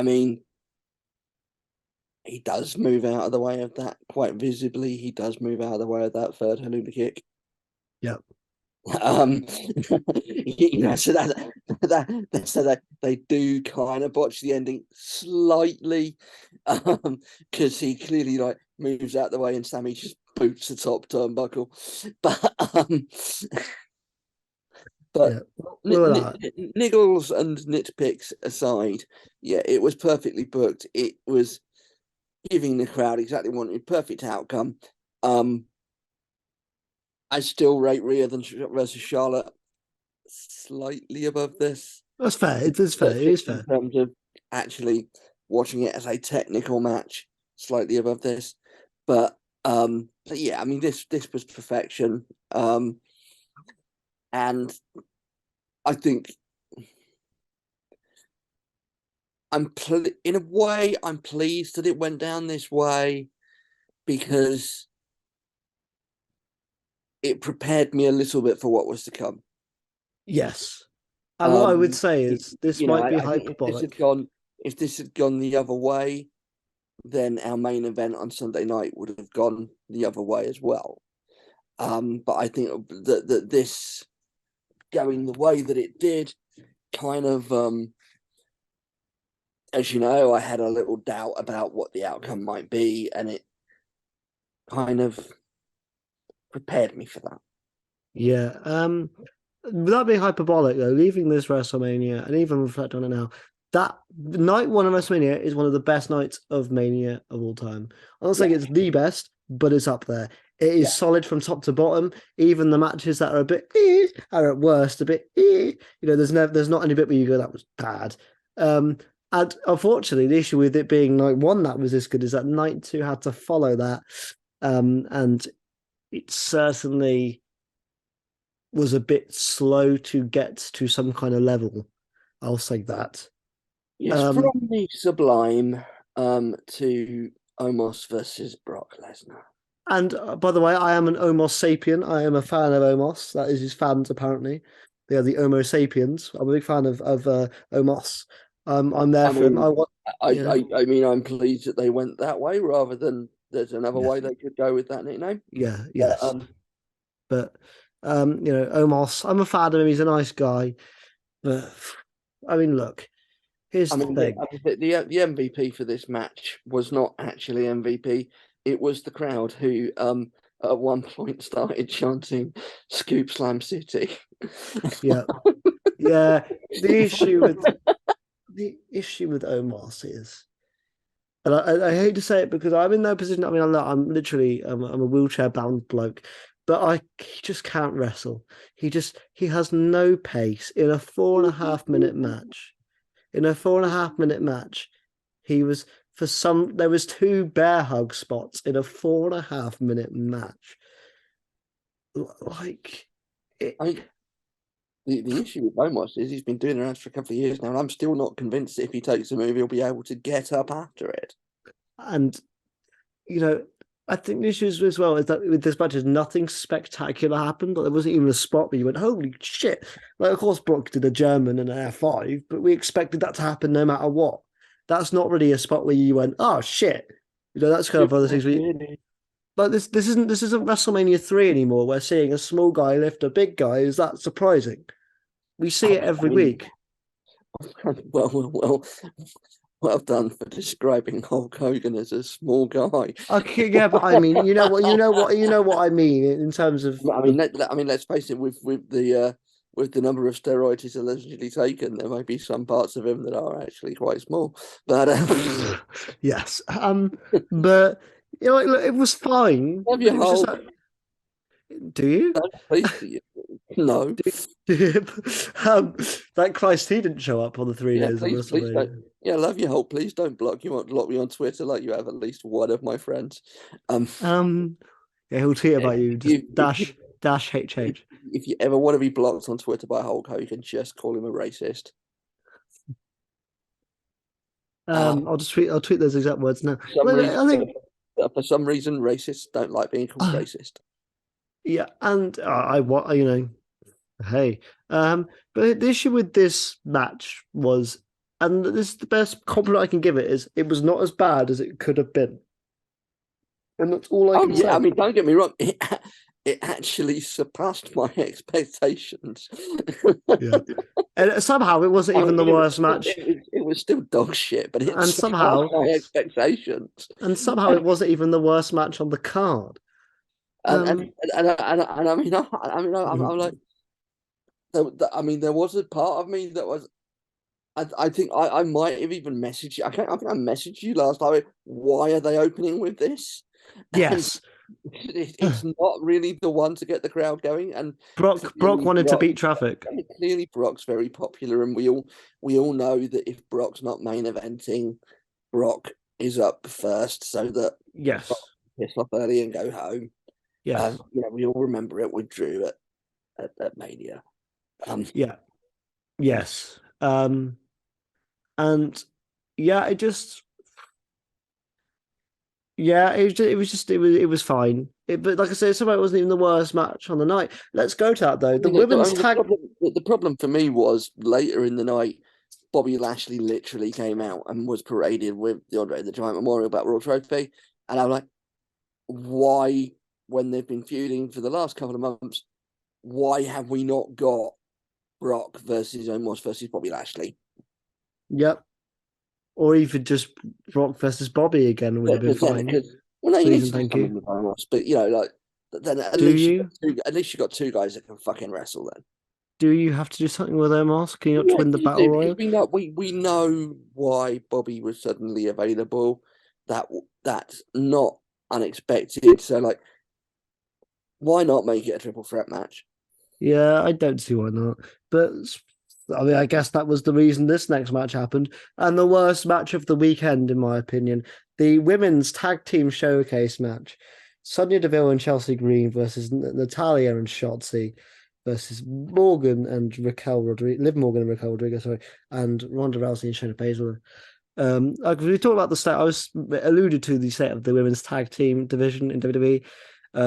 [SPEAKER 2] mean, he does move out of the way of that quite visibly. He does move out of the way of that third haluva kick.
[SPEAKER 1] Yep.
[SPEAKER 2] So that they do kind of botch the ending slightly, because he clearly like moves out the way and Sammy just boots the top turnbuckle, but niggles and nitpicks aside, yeah, it was perfectly booked. It was giving the crowd exactly what wanted, perfect outcome. I still rate Rhea versus Charlotte slightly above this.
[SPEAKER 1] That's fair. It is fair. It is fair.
[SPEAKER 2] In terms of actually watching it as a technical match, slightly above this. But yeah, I mean, this was perfection. And I think in a way, I'm pleased that it went down this way because it prepared me a little bit for what was to come.
[SPEAKER 1] Yes. And what I would say is this might be hyperbolic.
[SPEAKER 2] If this had gone the other way, then our main event on Sunday night would have gone the other way as well. But I think that this going the way that it did kind of, as you know, I had a little doubt about what the outcome might be, and it kind of prepared me for that.
[SPEAKER 1] Yeah. Without being hyperbolic, though, leaving this WrestleMania and even reflect on it now, that night one of WrestleMania is one of the best nights of Mania of all time. I'm not saying
[SPEAKER 2] Yeah,
[SPEAKER 1] it's the best, but it's up there. It is
[SPEAKER 2] yeah.
[SPEAKER 1] solid from top to bottom. Even the matches that are a bit are at worst a bit. There's not any bit where you go that was bad. And unfortunately, the issue with it being night one that was this good is that night two had to follow that, and it certainly was a bit slow to get to some kind of level. I'll say that.
[SPEAKER 2] Yes,
[SPEAKER 1] Um,
[SPEAKER 2] from the Sublime to Omos versus Brock Lesnar.
[SPEAKER 1] And by the way, I am an Omos sapien. I am a fan of Omos. That is his fans, apparently. They are the Homo sapiens. I'm a big fan of Omos. I'm there
[SPEAKER 2] I
[SPEAKER 1] for him.
[SPEAKER 2] mean,
[SPEAKER 1] I want,
[SPEAKER 2] I,
[SPEAKER 1] yeah,
[SPEAKER 2] I, I mean, I'm pleased that they went that way rather than there's another
[SPEAKER 1] yeah,
[SPEAKER 2] way they could go with that nickname.
[SPEAKER 1] yeah,
[SPEAKER 2] But,
[SPEAKER 1] yes. But Omos. I'm a fan of him. He's a nice guy. But I mean, look. Here's
[SPEAKER 2] I
[SPEAKER 1] the
[SPEAKER 2] mean, the,
[SPEAKER 1] thing.
[SPEAKER 2] I mean, the MVP for this match was not actually MVP. It was the crowd who, at one point, started chanting "Scoop Slam City."
[SPEAKER 1] Yeah, yeah. The issue with Omos is. And I hate to say it because I'm in no position. I mean, I'm literally I'm a wheelchair bound bloke, but he just can't wrestle. He has no pace in a 4.5 minute match. In a 4.5 minute match, he was there was two bear hug spots in a 4.5 minute match. Like it,
[SPEAKER 2] I, the issue with Omos is he's been doing it for a couple of years now, and I'm still not convinced that if he takes a move, he'll be able to get up after it.
[SPEAKER 1] and you know, I think the issue as well is that with this match, nothing spectacular happened. There wasn't even a spot where you went, "Holy shit!" Like, of course, Brock did a German and an F5, but we expected that to happen no matter what. That's not really a spot where you went, "Oh shit!" That's kind of other things. Like this isn't WrestleMania 3 anymore. We're seeing a small guy lift a big guy. Is that surprising? We see it
[SPEAKER 2] I
[SPEAKER 1] every
[SPEAKER 2] mean,
[SPEAKER 1] week.
[SPEAKER 2] well done for describing Hulk Hogan as a small guy.
[SPEAKER 1] Okay, yeah, but I mean, you know what I mean in terms of
[SPEAKER 2] I mean, let's face it. With the number of steroids he's allegedly taken, there may be some parts of him that are actually quite small. But
[SPEAKER 1] yes. But look, it was fine,
[SPEAKER 2] love
[SPEAKER 1] but
[SPEAKER 2] your
[SPEAKER 1] it was just
[SPEAKER 2] Hulk.
[SPEAKER 1] like, do you?
[SPEAKER 2] Please, do you? No.
[SPEAKER 1] That Christ, he didn't show up on the three
[SPEAKER 2] Yeah,
[SPEAKER 1] days of
[SPEAKER 2] please don't.
[SPEAKER 1] WrestleMania.
[SPEAKER 2] Yeah, love your Hulk. Please don't block me on Twitter like you have at least one of my friends. Um,
[SPEAKER 1] Um, yeah, he'll tweet about you. Just dash HH.
[SPEAKER 2] if you ever want to be blocked on Twitter by Hulk Hogan, just call him a racist.
[SPEAKER 1] I'll tweet those exact words now.
[SPEAKER 2] For some
[SPEAKER 1] But
[SPEAKER 2] reason,
[SPEAKER 1] I think,
[SPEAKER 2] for some reason, racists don't like being called racist.
[SPEAKER 1] yeah, and I what hey, but the issue with this match was, and this is the best compliment I can give it is, it was not as bad as it could have been, and that's all I
[SPEAKER 2] Oh
[SPEAKER 1] can
[SPEAKER 2] yeah, I
[SPEAKER 1] say.
[SPEAKER 2] mean, don't get me wrong. It actually surpassed my expectations.
[SPEAKER 1] Yeah, and somehow it wasn't
[SPEAKER 2] I
[SPEAKER 1] even
[SPEAKER 2] mean,
[SPEAKER 1] the worst match,
[SPEAKER 2] it was still dog shit, but it
[SPEAKER 1] and
[SPEAKER 2] surpassed
[SPEAKER 1] somehow,
[SPEAKER 2] my expectations.
[SPEAKER 1] it wasn't even the worst match on the card.
[SPEAKER 2] And
[SPEAKER 1] Um,
[SPEAKER 2] I mean, I'm like, I mean, there was a part of me that was. I think I might have even messaged you. I think I messaged you last time. Why are they opening with this? And
[SPEAKER 1] yes,
[SPEAKER 2] it's not really the one to get the crowd going. And
[SPEAKER 1] Brock
[SPEAKER 2] clearly
[SPEAKER 1] wanted to beat traffic.
[SPEAKER 2] clearly Brock's very popular, and we all know that if Brock's not main eventing, Brock is up first, so that Brock
[SPEAKER 1] Yes,
[SPEAKER 2] can piss off early and go home.
[SPEAKER 1] yes,
[SPEAKER 2] We all remember it with Drew at Mania.
[SPEAKER 1] yeah, yes. And yeah, it was fine. But like I said, somehow it wasn't even the worst match on the night. Let's go to that though. The women's tag.
[SPEAKER 2] The problem for me was later in the night, Bobby Lashley literally came out and was paraded with the Andre the Giant Memorial Battle Royal Trophy. And I'm like, why, when they've been feuding for the last couple of months, why have we not got Brock versus Omos versus Bobby Lashley?
[SPEAKER 1] Yep. Or even just Brock versus Bobby again would have been fine.
[SPEAKER 2] Well, no, you need
[SPEAKER 1] Please
[SPEAKER 2] to
[SPEAKER 1] and
[SPEAKER 2] do
[SPEAKER 1] thank
[SPEAKER 2] something
[SPEAKER 1] you.
[SPEAKER 2] with Omos, but like then
[SPEAKER 1] Do you?
[SPEAKER 2] at least you got two guys that can fucking wrestle then.
[SPEAKER 1] do you have to do something with Omos? Can you not
[SPEAKER 2] Yeah,
[SPEAKER 1] win the
[SPEAKER 2] you
[SPEAKER 1] battle
[SPEAKER 2] do, because
[SPEAKER 1] royal?
[SPEAKER 2] we know why Bobby was suddenly available. That's not unexpected. So like, why not make it a triple threat match?
[SPEAKER 1] Yeah, I don't see why not. But I mean, I guess that was the reason this next match happened. And the worst match of the weekend, in my opinion, the women's tag team showcase match. Sonya Deville and Chelsea Green versus Natalia and Shotzi versus Morgan and Raquel Rodriguez, Liv Morgan and Raquel Rodriguez, sorry, and Ronda Rousey and Shayna Baszler. Like we talked about the state, I was alluded to the state of the women's tag team division in WWE.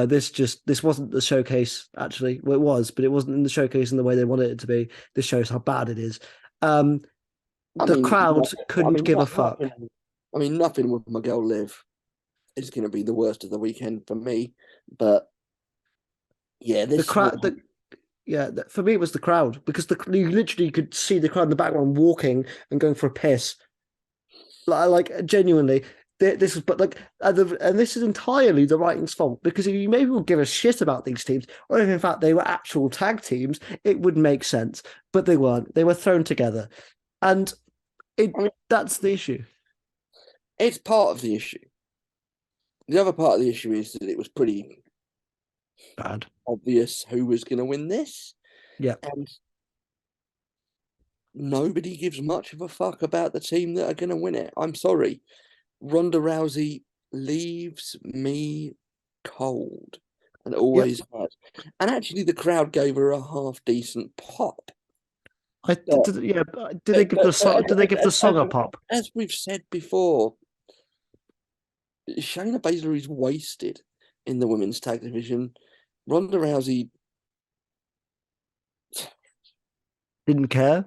[SPEAKER 1] This wasn't the showcase actually. Well, it was, but it wasn't in the showcase in the way they wanted it to be. This shows how bad it is.
[SPEAKER 2] I
[SPEAKER 1] The
[SPEAKER 2] mean,
[SPEAKER 1] crowd
[SPEAKER 2] nothing, I
[SPEAKER 1] couldn't
[SPEAKER 2] mean,
[SPEAKER 1] give a fuck.
[SPEAKER 2] nothing with my girl Liv is going to be the worst of the weekend for me. But yeah,
[SPEAKER 1] The
[SPEAKER 2] this was
[SPEAKER 1] crowd, for me it was the crowd because you literally could see the crowd in the background walking and going for a piss. Like genuinely, this is but like and this is entirely the writing's fault because if you maybe will give a shit about these teams, or if in fact they were actual tag teams, it would make sense. But they weren't. They were thrown together, and
[SPEAKER 2] I mean,
[SPEAKER 1] that's the issue.
[SPEAKER 2] it's part of the issue. The other part of the issue is that it was pretty
[SPEAKER 1] Bad.
[SPEAKER 2] obvious who was going to win this,
[SPEAKER 1] Yeah.
[SPEAKER 2] and nobody gives much of a fuck about the team that are going to win it. I'm sorry. Ronda Rousey leaves me cold and
[SPEAKER 1] Yep.
[SPEAKER 2] always has. And actually, the crowd gave her a half decent pop.
[SPEAKER 1] I
[SPEAKER 2] But,
[SPEAKER 1] did. Yeah. Did they give the song? Did they give the song a pop?
[SPEAKER 2] as we've said before, Shayna Baszler is wasted in the women's tag division. Ronda Rousey
[SPEAKER 1] Didn't care.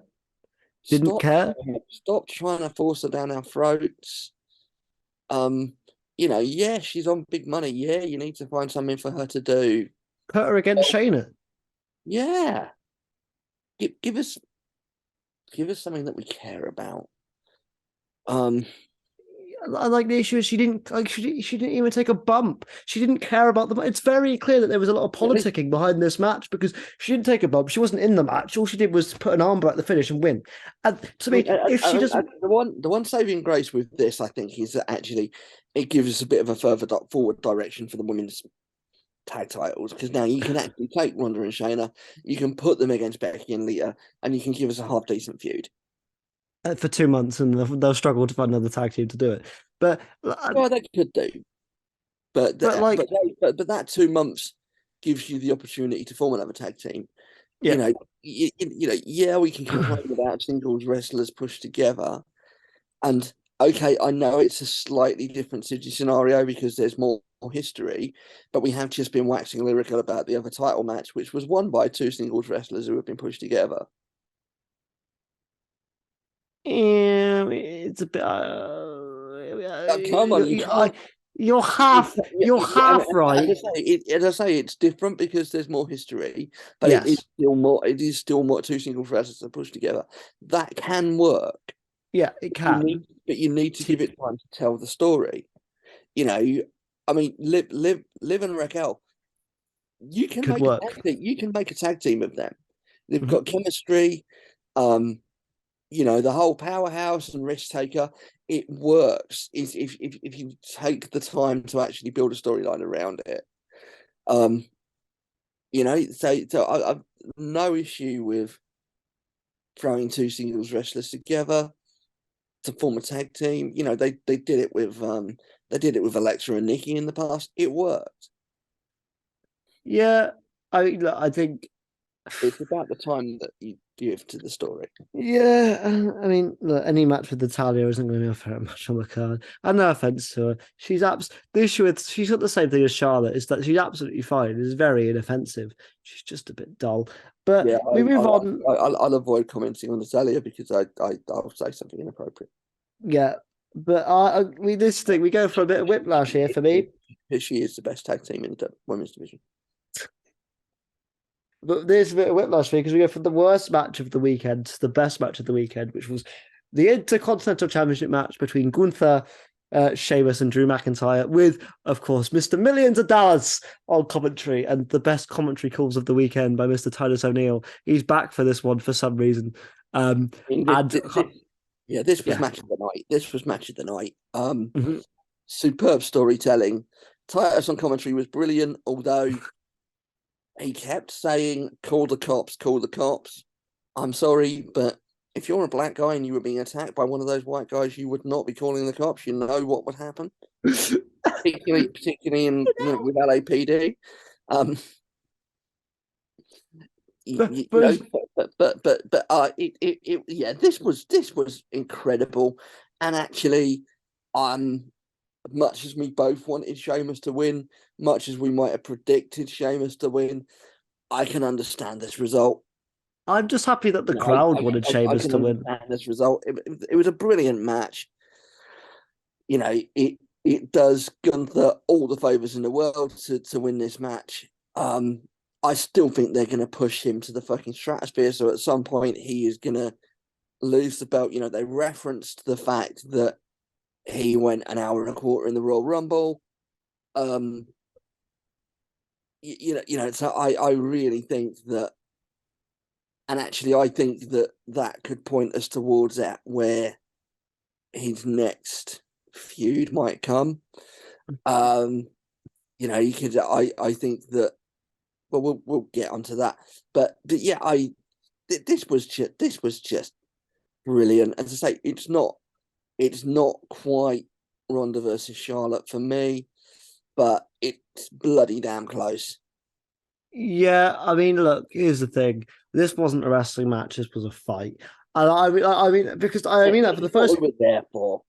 [SPEAKER 1] Didn't
[SPEAKER 2] stop
[SPEAKER 1] care.
[SPEAKER 2] stop trying to force her down our throats. Um, yeah, she's on big money. Yeah, you need to find something for her to do.
[SPEAKER 1] Put her against Shayna.
[SPEAKER 2] Yeah, give us something that we care about.
[SPEAKER 1] Like the issue is she didn't like she didn't even take a bump. She didn't care about the. It's very clear that there was a lot of politicking behind this match because she didn't take a bump. She wasn't in the match. All she did was put an armbar at the finish and win. And to me, if she doesn't,
[SPEAKER 2] The one saving grace with this, I think, is that actually it gives us a bit of a further forward direction for the women's tag titles because now you can actually take Ronda and Shayna, you can put them against Becky and Lita, and you can give us a half decent feud.
[SPEAKER 1] for 2 months, and they'll struggle to find another tag team to do it. But
[SPEAKER 2] Well, they could do,
[SPEAKER 1] like
[SPEAKER 2] but that 2 months gives you the opportunity to form another tag team.
[SPEAKER 1] yeah,
[SPEAKER 2] Yeah, we can complain about singles wrestlers pushed together, and okay, I know it's a slightly different scenario because there's more history, but we have just been waxing lyrical about the other title match, which was won by two singles wrestlers who have been pushed together.
[SPEAKER 1] it's a bit.
[SPEAKER 2] Come on, you can't.
[SPEAKER 1] You're half right.
[SPEAKER 2] As I say, it's different because there's more history, but it is
[SPEAKER 1] Yes.
[SPEAKER 2] still more. It is still more two single wrestlers to push together. That can work.
[SPEAKER 1] Yeah, it can.
[SPEAKER 2] But you need to give it time to tell the story. I mean, Liv and Raquel. You can
[SPEAKER 1] Could
[SPEAKER 2] make a
[SPEAKER 1] work.
[SPEAKER 2] tag team. You can make a tag team of them. They've
[SPEAKER 1] Mhm.
[SPEAKER 2] got chemistry. The whole powerhouse and risk taker. It works if you take the time to actually build a storyline around it. So I've no issue with throwing two singles wrestlers together to form a tag team. They did it with Alexa and Nikki in the past. It worked.
[SPEAKER 1] Yeah, I think.
[SPEAKER 2] It's about the time that you give to the story.
[SPEAKER 1] Yeah, I mean, look, any match with Natalia isn't going to be very much on the card. And no offense to her, the issue with she's got the same thing as Charlotte is that she's absolutely fine. It's very inoffensive. She's just a bit dull. But
[SPEAKER 2] Yeah,
[SPEAKER 1] we move on.
[SPEAKER 2] I'll avoid commenting on Natalia because I'll say something inappropriate.
[SPEAKER 1] Yeah, but this thing we go for a bit of whiplash here for me.
[SPEAKER 2] She is the best tag team in the women's division.
[SPEAKER 1] But there's a bit of whiplash for me because we go from the worst match of the weekend to the best match of the weekend, which was the Intercontinental Championship match between Gunther Sheamus and Drew McIntyre, with, of course, Mr. Millions of Dollars on commentary, and the best commentary calls of the weekend by Mr. Titus O'Neil. He's back for this one for some reason. And
[SPEAKER 2] this was match of the night. This was match of the night. Superb storytelling. Titus on commentary was brilliant, although he kept saying, "Call the cops, call the cops." I'm sorry, but if you're a black guy and you were being attacked by one of those white guys, you would not be calling the cops. You know what would happen, particularly in with LAPD. This was incredible, and actually, much as we both wanted Sheamus to win, much as we might have predicted Sheamus to win, I can understand this result.
[SPEAKER 1] I'm just happy that the crowd wanted Sheamus to win.
[SPEAKER 2] This result, it was a brilliant match. It does Gunther all the favors in the world to win this match. I still think they're going to push him to the fucking stratosphere. So at some point he is going to lose the belt. They referenced the fact that he went an hour and a quarter in the Royal Rumble. So I really think that, and actually I think that could point us towards that where his next feud might come. You could. I think that. Well, we'll get onto that. But yeah, this was just brilliant. As I say, it's not quite Ronda versus Charlotte for me, but it's bloody damn close.
[SPEAKER 1] Yeah, I mean, look, here's the thing. This wasn't a wrestling match. This was a fight. And I mean, because I mean that for the first.
[SPEAKER 2] What we were there for.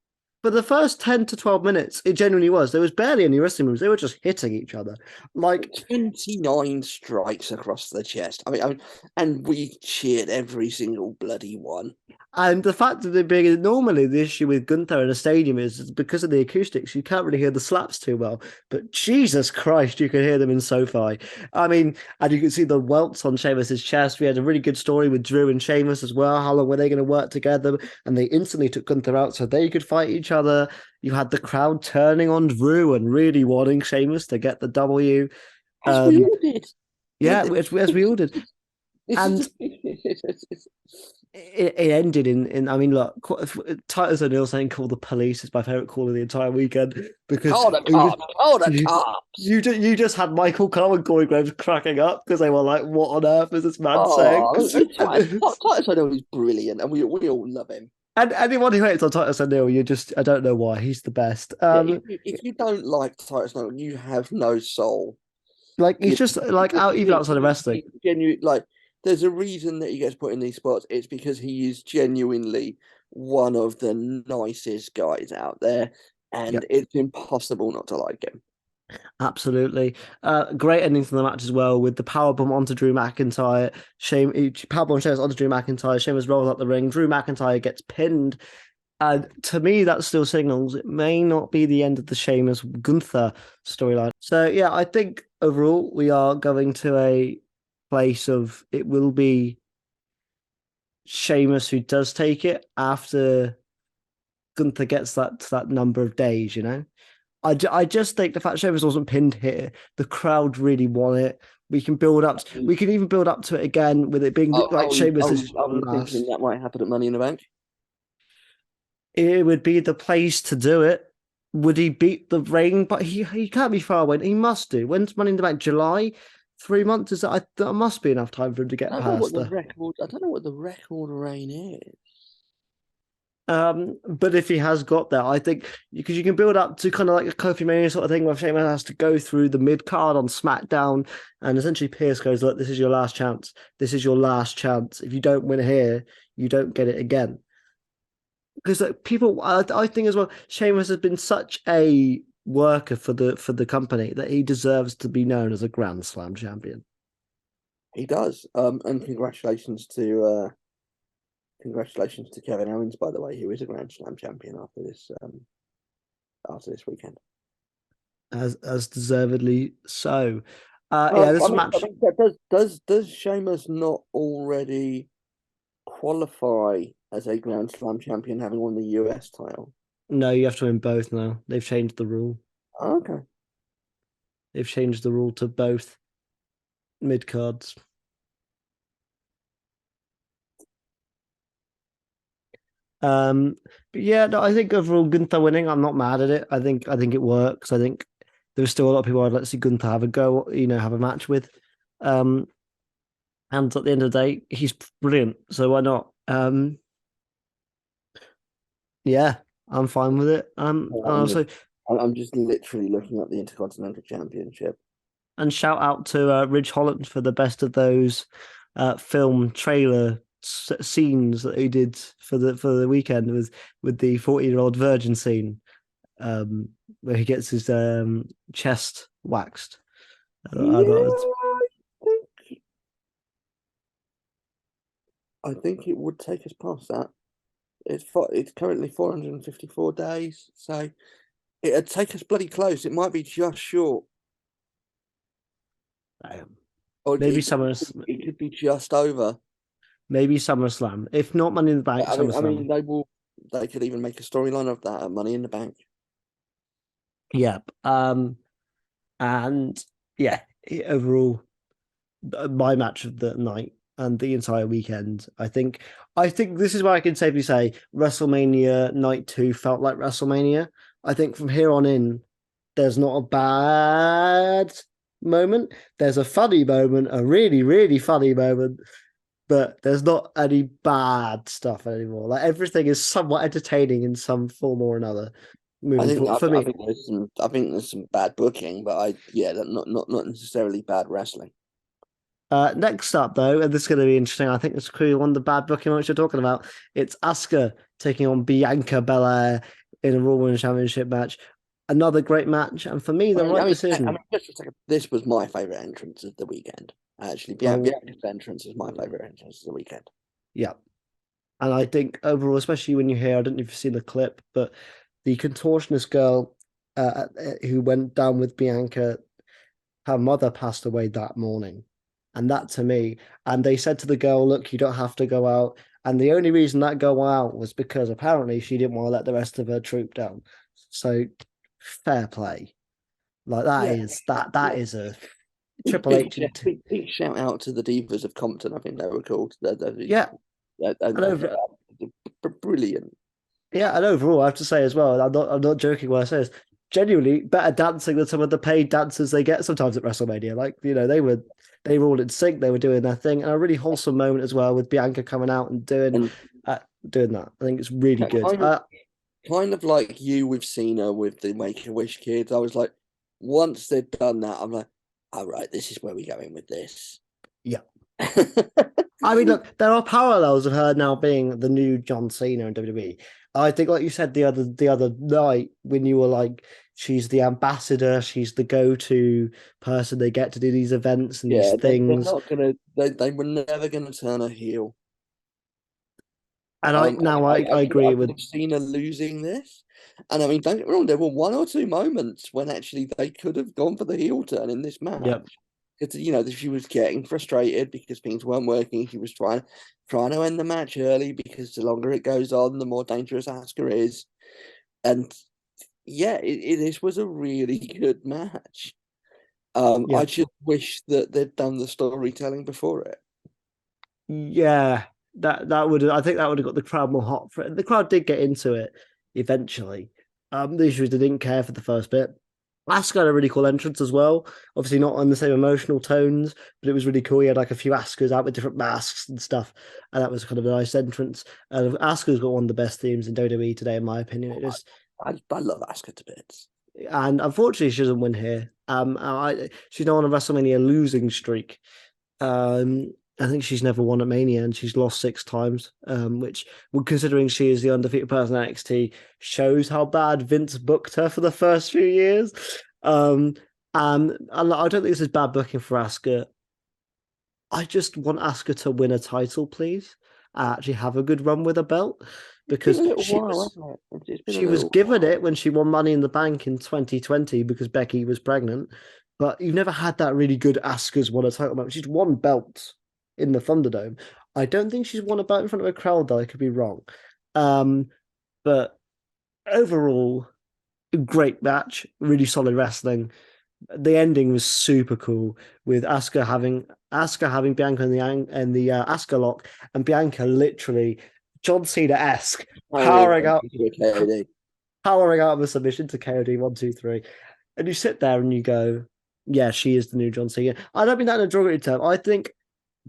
[SPEAKER 1] For the first 10 to 12 minutes, it genuinely was. There was barely any wrestling moves. They were just hitting each other. Like
[SPEAKER 2] 29 strikes across the chest. I mean, and we cheered every single bloody one.
[SPEAKER 1] And the fact that they're being normally the issue with Gunther in a stadium is because of the acoustics. You can't really hear the slaps too well. But Jesus Christ, you can hear them in SoFi. I mean, and you can see the welts on Sheamus's chest. We had a really good story with Drew and Sheamus as well. How long were they going to work together? And they instantly took Gunther out so they could fight each other. You had the crowd turning on Drew and really wanting Sheamus to get the W.
[SPEAKER 2] As we all did.
[SPEAKER 1] Yeah, as we all did. And it ended in I mean, look, Titus O'Neil saying "call the police" is my favorite call of the entire weekend because
[SPEAKER 2] the cops.
[SPEAKER 1] You just had Michael Cole and Corey Graves cracking up because they were like, "What on earth is this man saying?"
[SPEAKER 2] Titus O'Neil is brilliant, and we all love him.
[SPEAKER 1] And anyone who hates on Titus O'Neil, I don't know why. He's the best.
[SPEAKER 2] If you don't like Titus O'Neil, you have no soul.
[SPEAKER 1] Like he's just like even outside of wrestling.
[SPEAKER 2] There's a reason that he gets put in these spots. It's because he is genuinely one of the nicest guys out there, and it's impossible not to like him.
[SPEAKER 1] Absolutely. Great ending to the match as well with the powerbomb onto Drew McIntyre. Powerbomb Sheamus onto Drew McIntyre. Sheamus rolls out the ring. Drew McIntyre gets pinned. And to me, that still signals it may not be the end of the Sheamus Gunther storyline. So yeah, I think overall we are going to a place of it will be Sheamus who does take it after Gunther gets that number of days, I just think the fact Sheamus wasn't pinned here, the crowd really want it. We can build up. We can even build up to it again with it being Sheamus is last.
[SPEAKER 2] Thinking that might happen at Money in the Bank.
[SPEAKER 1] It would be the place to do it. Would he beat the Reign? But he can't be far away. He must do. When's Money in the Bank? July. 3 months is that must be enough time for him to get past
[SPEAKER 2] the record. I don't know what the record reign is.
[SPEAKER 1] But if he has got that, I think because you can build up to kind of like a Kofi Mania sort of thing where Sheamus has to go through the mid card on SmackDown, and essentially Pierce goes, "Look, this is your last chance. This is your last chance. If you don't win here, you don't get it again." Because people, I think as well, Sheamus has been such a worker for the company that he deserves to be known as a Grand Slam champion.
[SPEAKER 2] He does. And congratulations to Kevin Owens, by the way, who is a Grand Slam champion after this weekend.
[SPEAKER 1] As deservedly so. This match.
[SPEAKER 2] Does Sheamus not already qualify as a Grand Slam champion, having won the US title?
[SPEAKER 1] No, you have to win both now. They've changed the rule.
[SPEAKER 2] Okay.
[SPEAKER 1] They've changed the rule to both mid cards. But yeah, no, I think overall Gunther winning, I'm not mad at it. I think it works. I think there's still a lot of people I'd like to see Gunther have a go, have a match with. Um, and at the end of the day, he's brilliant. So why not? Yeah, I'm fine with it.
[SPEAKER 2] I'm just
[SPEAKER 1] Also,
[SPEAKER 2] I'm just literally looking at the Intercontinental Championship.
[SPEAKER 1] and shout out to Ridge Holland for the best of those film trailer scenes that he did for the weekend with the 40-year-old virgin scene, where he gets his chest waxed.
[SPEAKER 2] Yeah, I think it would take us past that. It's currently 454 days, so it'd take us bloody close. It might be just short, or
[SPEAKER 1] Maybe
[SPEAKER 2] it could be just over.
[SPEAKER 1] maybe SummerSlam. If not Money in the Bank,
[SPEAKER 2] I
[SPEAKER 1] SummerSlam.
[SPEAKER 2] mean, they could even make a storyline of that at Money in the Bank.
[SPEAKER 1] Yep. And yeah, overall, my match of the night and the entire weekend. I think this is where I can safely say WrestleMania Night 2 felt like WrestleMania. I think from here on in, there's not a bad moment. There's a funny moment, a really, really funny moment, but there's not any bad stuff anymore. Like everything is somewhat entertaining in some form or another moving forward for
[SPEAKER 2] I
[SPEAKER 1] me.
[SPEAKER 2] think there's some bad booking, but not necessarily bad wrestling.
[SPEAKER 1] Next up, though, and this is going to be interesting. I think it's clearly one of the bad booking moments you're talking about. It's Asuka taking on Bianca Belair in a Raw Women's Championship match. Another great match, and for me, the right decision.
[SPEAKER 2] Just a second. This was my favorite entrance of the weekend. Actually,
[SPEAKER 1] Oh,
[SPEAKER 2] Bianca's entrance is my favorite entrance of the weekend.
[SPEAKER 1] yeah, and I think overall, especially when you hear, I don't know if you've seen the clip, but the contortionist girl who went down with Bianca, her mother passed away that morning. And that to me, and they said to the girl, look, you don't have to go out. And the only reason that girl went out was because apparently she didn't want to let the rest of her troop down. So fair play. Like that is a Triple H.
[SPEAKER 2] Big shout out to the Divas of Compton. I think they were called.
[SPEAKER 1] Yeah. And over,
[SPEAKER 2] Brilliant.
[SPEAKER 1] yeah, and overall, I have to say as well, I'm not joking when I say this, genuinely better dancing than some of the paid dancers they get sometimes at WrestleMania. Like, they were all in sync, they were doing their thing, and a really wholesome moment as well with Bianca coming out and doing that. I think it's really good.
[SPEAKER 2] Kind of like you with Cena with the Make a Wish kids. I was like, once they'd done that, I'm like, all right, this is where we're going with this.
[SPEAKER 1] Yeah. I mean, look, there are parallels of her now being the new John Cena in WWE. I think, like you said the other night, when you were like, she's the ambassador, she's the go-to person. They get to do these events and these things.
[SPEAKER 2] They were never gonna turn her heel.
[SPEAKER 1] And I agree with
[SPEAKER 2] Cena losing this. And I mean, don't get me wrong, there were one or two moments when actually they could have gone for the heel turn in this match.
[SPEAKER 1] Yep.
[SPEAKER 2] Because she was getting frustrated because things weren't working. She was trying to end the match early because the longer it goes on, the more dangerous Asuka is. And yeah, this was a really good match. I just wish that they'd done the storytelling before it.
[SPEAKER 1] Yeah, I think that would have got the crowd more hot for it. The crowd did get into it eventually. The issue is they didn't care for the first bit. Asuka had a really cool entrance as well. Obviously not on the same emotional tones, but it was really cool. He had like a few Asukas out with different masks and stuff, and that was kind of a nice entrance. Asuka's got one of the best themes in WWE today, in my opinion.
[SPEAKER 2] I love Asuka to bits.
[SPEAKER 1] And unfortunately, she doesn't win here. She's now on a WrestleMania losing streak. I think she's never won at Mania, and she's lost 6 times, which, considering she is the undefeated person at NXT, shows how bad Vince booked her for the first few years. And I don't think this is bad booking for Asuka. I just want Asuka to win a title, please. Actually have a good run with a belt, because she was given it when she won Money in the Bank in 2020 because Becky was pregnant. But you've never had that really good Asuka's won a title match. She's won belts in the Thunderdome. I don't think she's won a belt in front of a crowd, though. I could be wrong. But overall, great match, really solid wrestling. The ending was super cool with Asuka having Bianca in the Asuka lock, and Bianca literally John Cena-esque powering out
[SPEAKER 2] KOD.
[SPEAKER 1] powering out of a submission to KOD 1, 2, 3. And you sit there and you go, yeah, she is the new John Cena. I don't mean that in a derogatory term. I think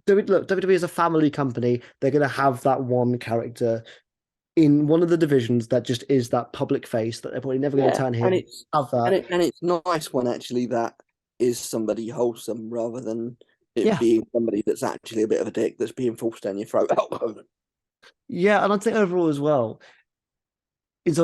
[SPEAKER 1] WWE is a family company. They're going to have that one character in one of the divisions that just is that public face that they're probably never going to turn here.
[SPEAKER 2] And it's nice when actually that is somebody wholesome rather than it
[SPEAKER 1] Yeah.
[SPEAKER 2] being somebody that's actually a bit of a dick that's being forced down your throat.
[SPEAKER 1] Yeah, and I think overall as well, it's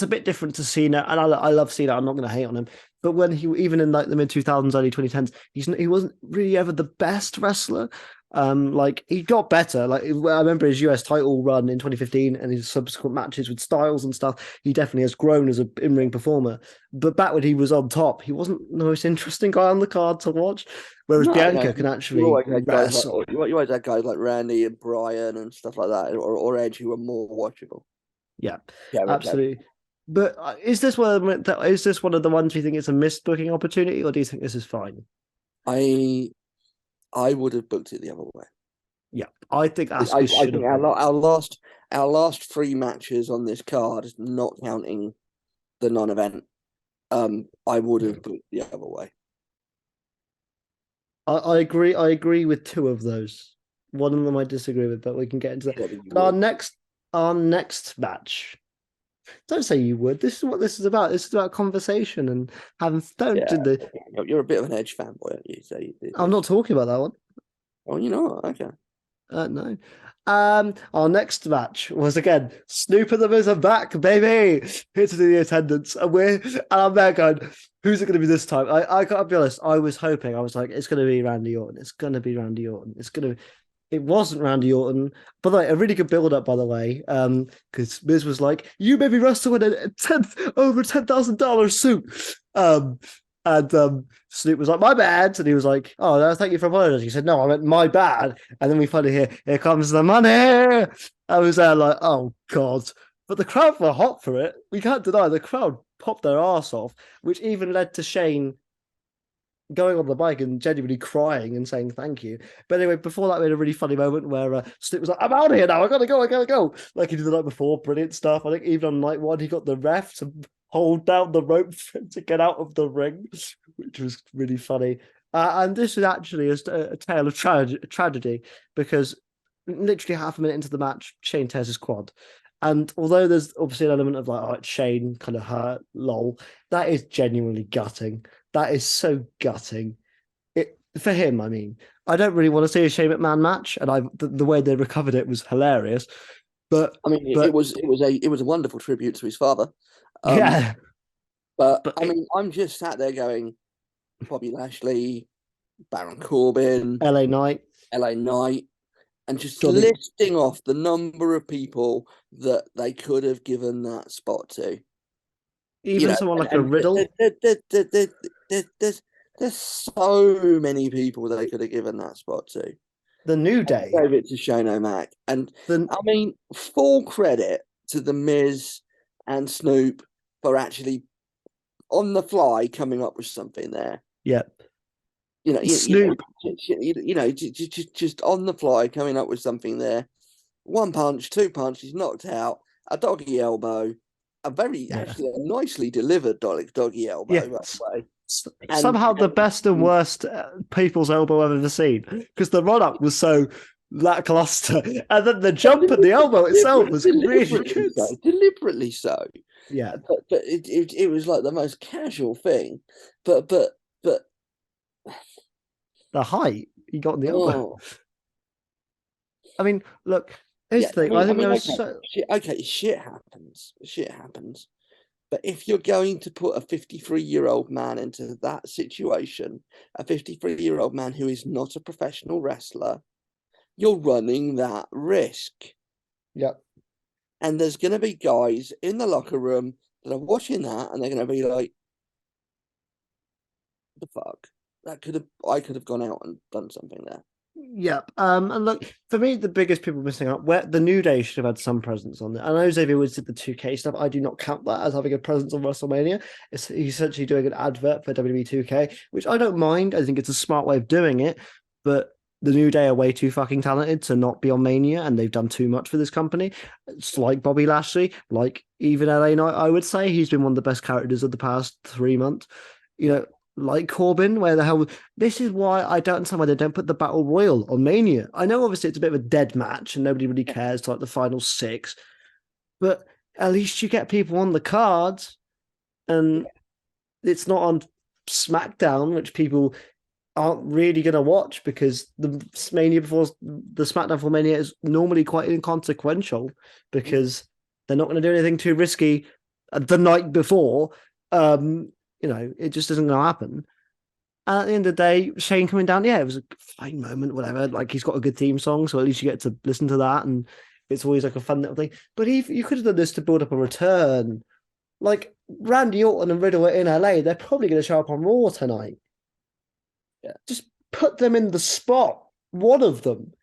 [SPEAKER 1] a bit different to Cena, and I love Cena. I'm not going to hate on him, but when he even in like the mid 2000s, early 2010s, he wasn't really ever the best wrestler. Like he got better. Like I remember his US title run in 2015 and his subsequent matches with Styles and stuff. He definitely has grown as an in-ring performer. But back when he was on top, he wasn't the most interesting guy on the card to watch. Whereas Bianca can actually wrestle.
[SPEAKER 2] You always had guys like Randy and Bryan and stuff like that, or Edge who were more watchable.
[SPEAKER 1] Yeah, absolutely. But is this one of the ones you think it's a missed booking opportunity, or do you think this is fine?
[SPEAKER 2] I would have booked it the other way.
[SPEAKER 1] Yeah, I think
[SPEAKER 2] I think our last 3 matches on this card, not counting the non-event, I would have booked the other way.
[SPEAKER 1] I agree. I agree with 2 of those. One of them I disagree with, but we can get into that. But our next match. Don't say you would. This is what this is about. This is about conversation and having.
[SPEAKER 2] You're a bit of an Edge fanboy, aren't you? So
[SPEAKER 1] I'm not talking about that one.
[SPEAKER 2] Oh, you know what? Okay.
[SPEAKER 1] No. Our next match was again Snoop and the Miz are back, baby. Here to do the attendance, and I'm there going, who's it going to be this time? I gotta be honest. I was hoping. I was like, it's going to be Randy Orton. It's going to be Randy Orton. It wasn't Randy Orton, but like a really good build up, by the way. Because Miz was like, "You made me wrestle in a over $10,000 suit." And Snoop was like, "My bad," and he was like, "Oh, no, thank you for apologizing." He said, "No, I meant my bad." And then we finally hear, "Here comes the money." I was there like, "Oh God!" But the crowd were hot for it. We can't deny the crowd popped their ass off, which even led to Shane going on the bike and genuinely crying and saying thank you. But anyway, before that, we had a really funny moment where Snoop was like, "I'm out of here now. I gotta go," like he did the night before. Brilliant stuff. I think even on night 1, he got the ref to hold down the rope for him to get out of the ring, which was really funny. And this is actually a tale of tragedy because literally half a minute into the match, Shane tears his quad. And although there's obviously an element of like, oh, it's Shane kind of hurt, lol, that is genuinely gutting. That is so gutting. For him, I mean, I don't really want to see a Shane McMahon match, and the way they recovered it was hilarious. But
[SPEAKER 2] I mean, it was a wonderful tribute to his father.
[SPEAKER 1] Yeah,
[SPEAKER 2] but I mean, I'm just sat there going, Bobby Lashley, Baron Corbin,
[SPEAKER 1] LA Knight,
[SPEAKER 2] and just listing off the number of people that they could have given that spot to.
[SPEAKER 1] Even someone like a Riddle.
[SPEAKER 2] There's so many people they could have given that spot to.
[SPEAKER 1] The New Day.
[SPEAKER 2] I gave it to Shane O'Mac. And I mean, full credit to The Miz and Snoop for actually on the fly coming up with something there.
[SPEAKER 1] Yep.
[SPEAKER 2] Snoop, just on the fly coming up with something there. 1 punch, 2 punches, knocked out, a doggy elbow, actually a nicely delivered doggy elbow, by the way.
[SPEAKER 1] Somehow the best and worst people's elbow I've ever seen, because the run up was so lackluster, and then the jump at the elbow itself was really good.
[SPEAKER 2] Deliberately so.
[SPEAKER 1] Yeah,
[SPEAKER 2] but it was like the most casual thing. But
[SPEAKER 1] the height he got in the elbow. I mean, look, here's the thing. I think there was
[SPEAKER 2] shit happens. But if you're going to put a 53-year-old man into that situation, a 53-year-old man who is not a professional wrestler, you're running that risk.
[SPEAKER 1] Yep.
[SPEAKER 2] And there's going to be guys in the locker room that are watching that, and they're going to be like, "The fuck? I could have gone out and done something there."
[SPEAKER 1] Yep. And look, for me, the biggest people missing out, where the New Day should have had some presence on it. I know Xavier Woods did the 2K stuff. I do not count that as having a presence on WrestleMania. He's essentially doing an advert for WWE 2K, which I don't mind. I think it's a smart way of doing it, but the New Day are way too fucking talented to not be on Mania, and they've done too much for this company. It's like Bobby Lashley, like even LA Knight, I would say he's been one of the best characters of the past 3 months. You know, like Corbin, where the hell? This is why I don't understand why they don't put the Battle Royal on Mania. I know obviously it's a bit of a dead match and nobody really cares to like the final six, but at least you get people on the cards and it's not on SmackDown, which people aren't really going to watch because the Mania before the SmackDown for Mania is normally quite inconsequential because they're not going to do anything too risky the night before. It just isn't going to happen. And at the end of the day, Shane coming down, yeah, it was a fine moment, whatever. Like he's got a good theme song, so at least you get to listen to that, and it's always like a fun little thing. But you could have done this to build up a return. Like Randy Orton and Riddle are in LA, they're probably going to show up on Raw tonight.
[SPEAKER 2] Yeah.
[SPEAKER 1] Just put them in the spot. One of them.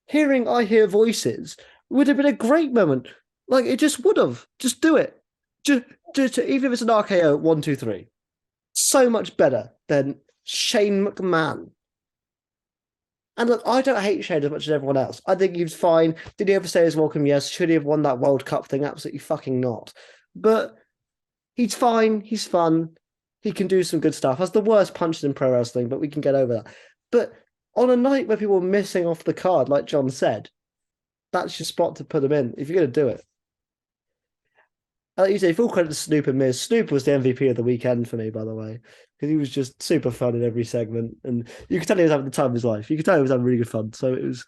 [SPEAKER 1] Hearing I Hear Voices would have been a great moment. Like it just would have. Just do it. Just even if it's an RKO 1, 2, 3. So much better than Shane McMahon. And look, I don't hate Shane as much as everyone else. I think he's fine. Did he ever say his welcome? Yes. Should he have won that World Cup thing? Absolutely fucking not. But he's fine. He's fun. He can do some good stuff. Has the worst punches in pro wrestling, but we can get over that. But on a night where people are missing off the card, like John said, that's your spot to put them in if you're going to do it. Like you say, full credit to Snoop and Miz. Snoop was the MVP of the weekend for me, by the way, because he was just super fun in every segment, and you could tell he was having the time of his life. You could tell he was having really good fun. So it was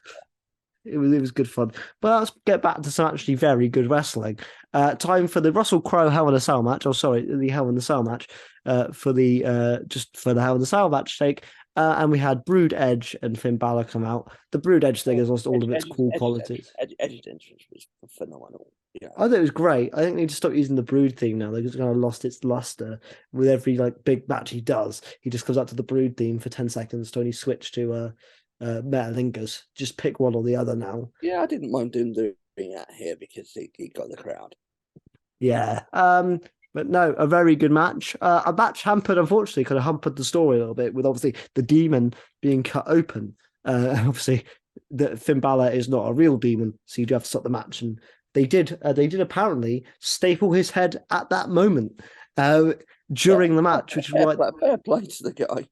[SPEAKER 1] good fun. But let's get back to some actually very good wrestling. Time for the Russell Crowe Hell in a Cell match. Oh, sorry, the Hell in the Cell match. For the Hell in the Cell match sake. And we had Brood Edge and Finn Balor come out. The Brood Edge thing has lost all of its cool qualities.
[SPEAKER 2] Edge's entrance was phenomenal. Yeah.
[SPEAKER 1] I thought it was great. I think they need to stop using the Brood theme now. They've just kind of lost its luster with every like big match he does. He just comes out to the Brood theme for 10 seconds to only switch to Metalingus. Just pick one or the other now.
[SPEAKER 2] Yeah, I didn't mind him doing that here because he got the crowd.
[SPEAKER 1] Yeah. But no, a very good match. A match hampered, unfortunately, kind of hampered the story a little bit with obviously the demon being cut open. Obviously, the Finn Balor is not a real demon, so you do have to stop the match. And they did apparently staple his head at that moment during the match, which is why
[SPEAKER 2] fair play to the guy.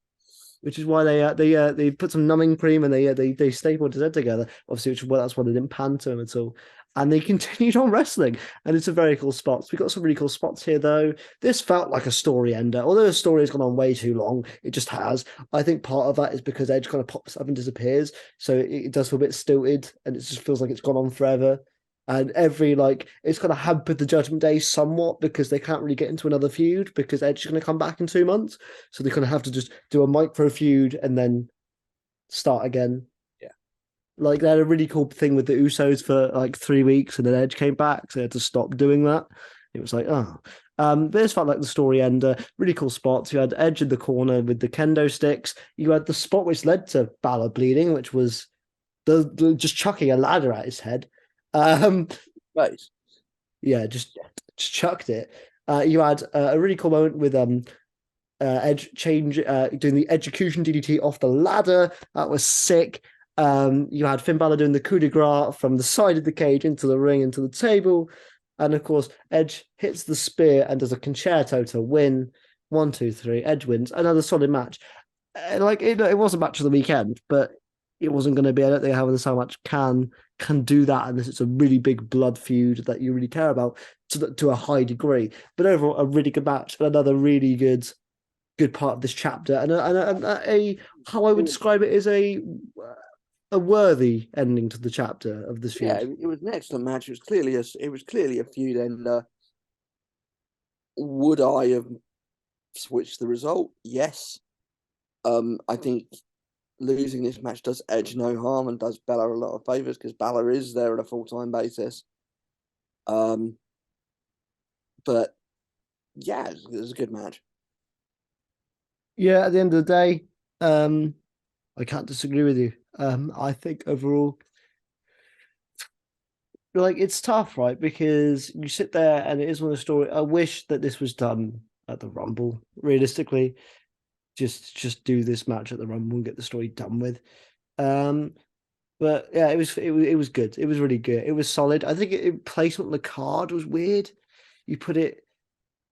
[SPEAKER 1] Which is why they put some numbing cream and they stapled his head together. Obviously, that's why they didn't pan to him at all. And they continued on wrestling, and it's a very cool spot. We got some really cool spots here, though. This felt like a story ender, although the story has gone on way too long. It just has. I think part of that is because Edge kind of pops up and disappears, so it does feel a bit stilted, and it just feels like it's gone on forever. And it's kind of hampered the Judgment Day somewhat because they can't really get into another feud because Edge is going to come back in 2 months, so they kind of have to just do a micro feud and then start again. Like they had a really cool thing with the Usos for like 3 weeks, and then Edge came back, so they had to stop doing that. It was like, oh. But this felt like the story ender. Really cool spots. You had Edge in the corner with the kendo sticks. You had the spot which led to Balor bleeding, which was the just chucking a ladder at his head.
[SPEAKER 2] Nice.
[SPEAKER 1] Yeah, just chucked it. You had a really cool moment with Edge doing the execution DDT off the ladder. That was sick. You had Finn Balor doing the coup de grace from the side of the cage into the ring, into the table. And of course, Edge hits the spear and does a concerto to win. 1, 2, 3. Edge wins. Another solid match. It was a match of the weekend, but it wasn't going to be. I don't think having so much can do that unless it's a really big blood feud that you really care about to a high degree. But overall, a really good match and another really good part of this chapter. And how I would describe it is a worthy ending to the chapter of this feud.
[SPEAKER 2] Yeah, it was an excellent match. It was clearly a feud ender. Would I have switched the result? Yes. I think losing this match does Edge no harm and does Balor a lot of favors because Balor is there on a full-time basis. But yeah, it was a good match.
[SPEAKER 1] Yeah, at the end of the day, I can't disagree with you. I think overall, like it's tough, right? Because you sit there and it is one of the story. I wish that this was done at the Rumble. Realistically, just do this match at the Rumble and get the story done with. Um, but yeah, it was good. It was really good. It was solid. I think placement on the card was weird. You put it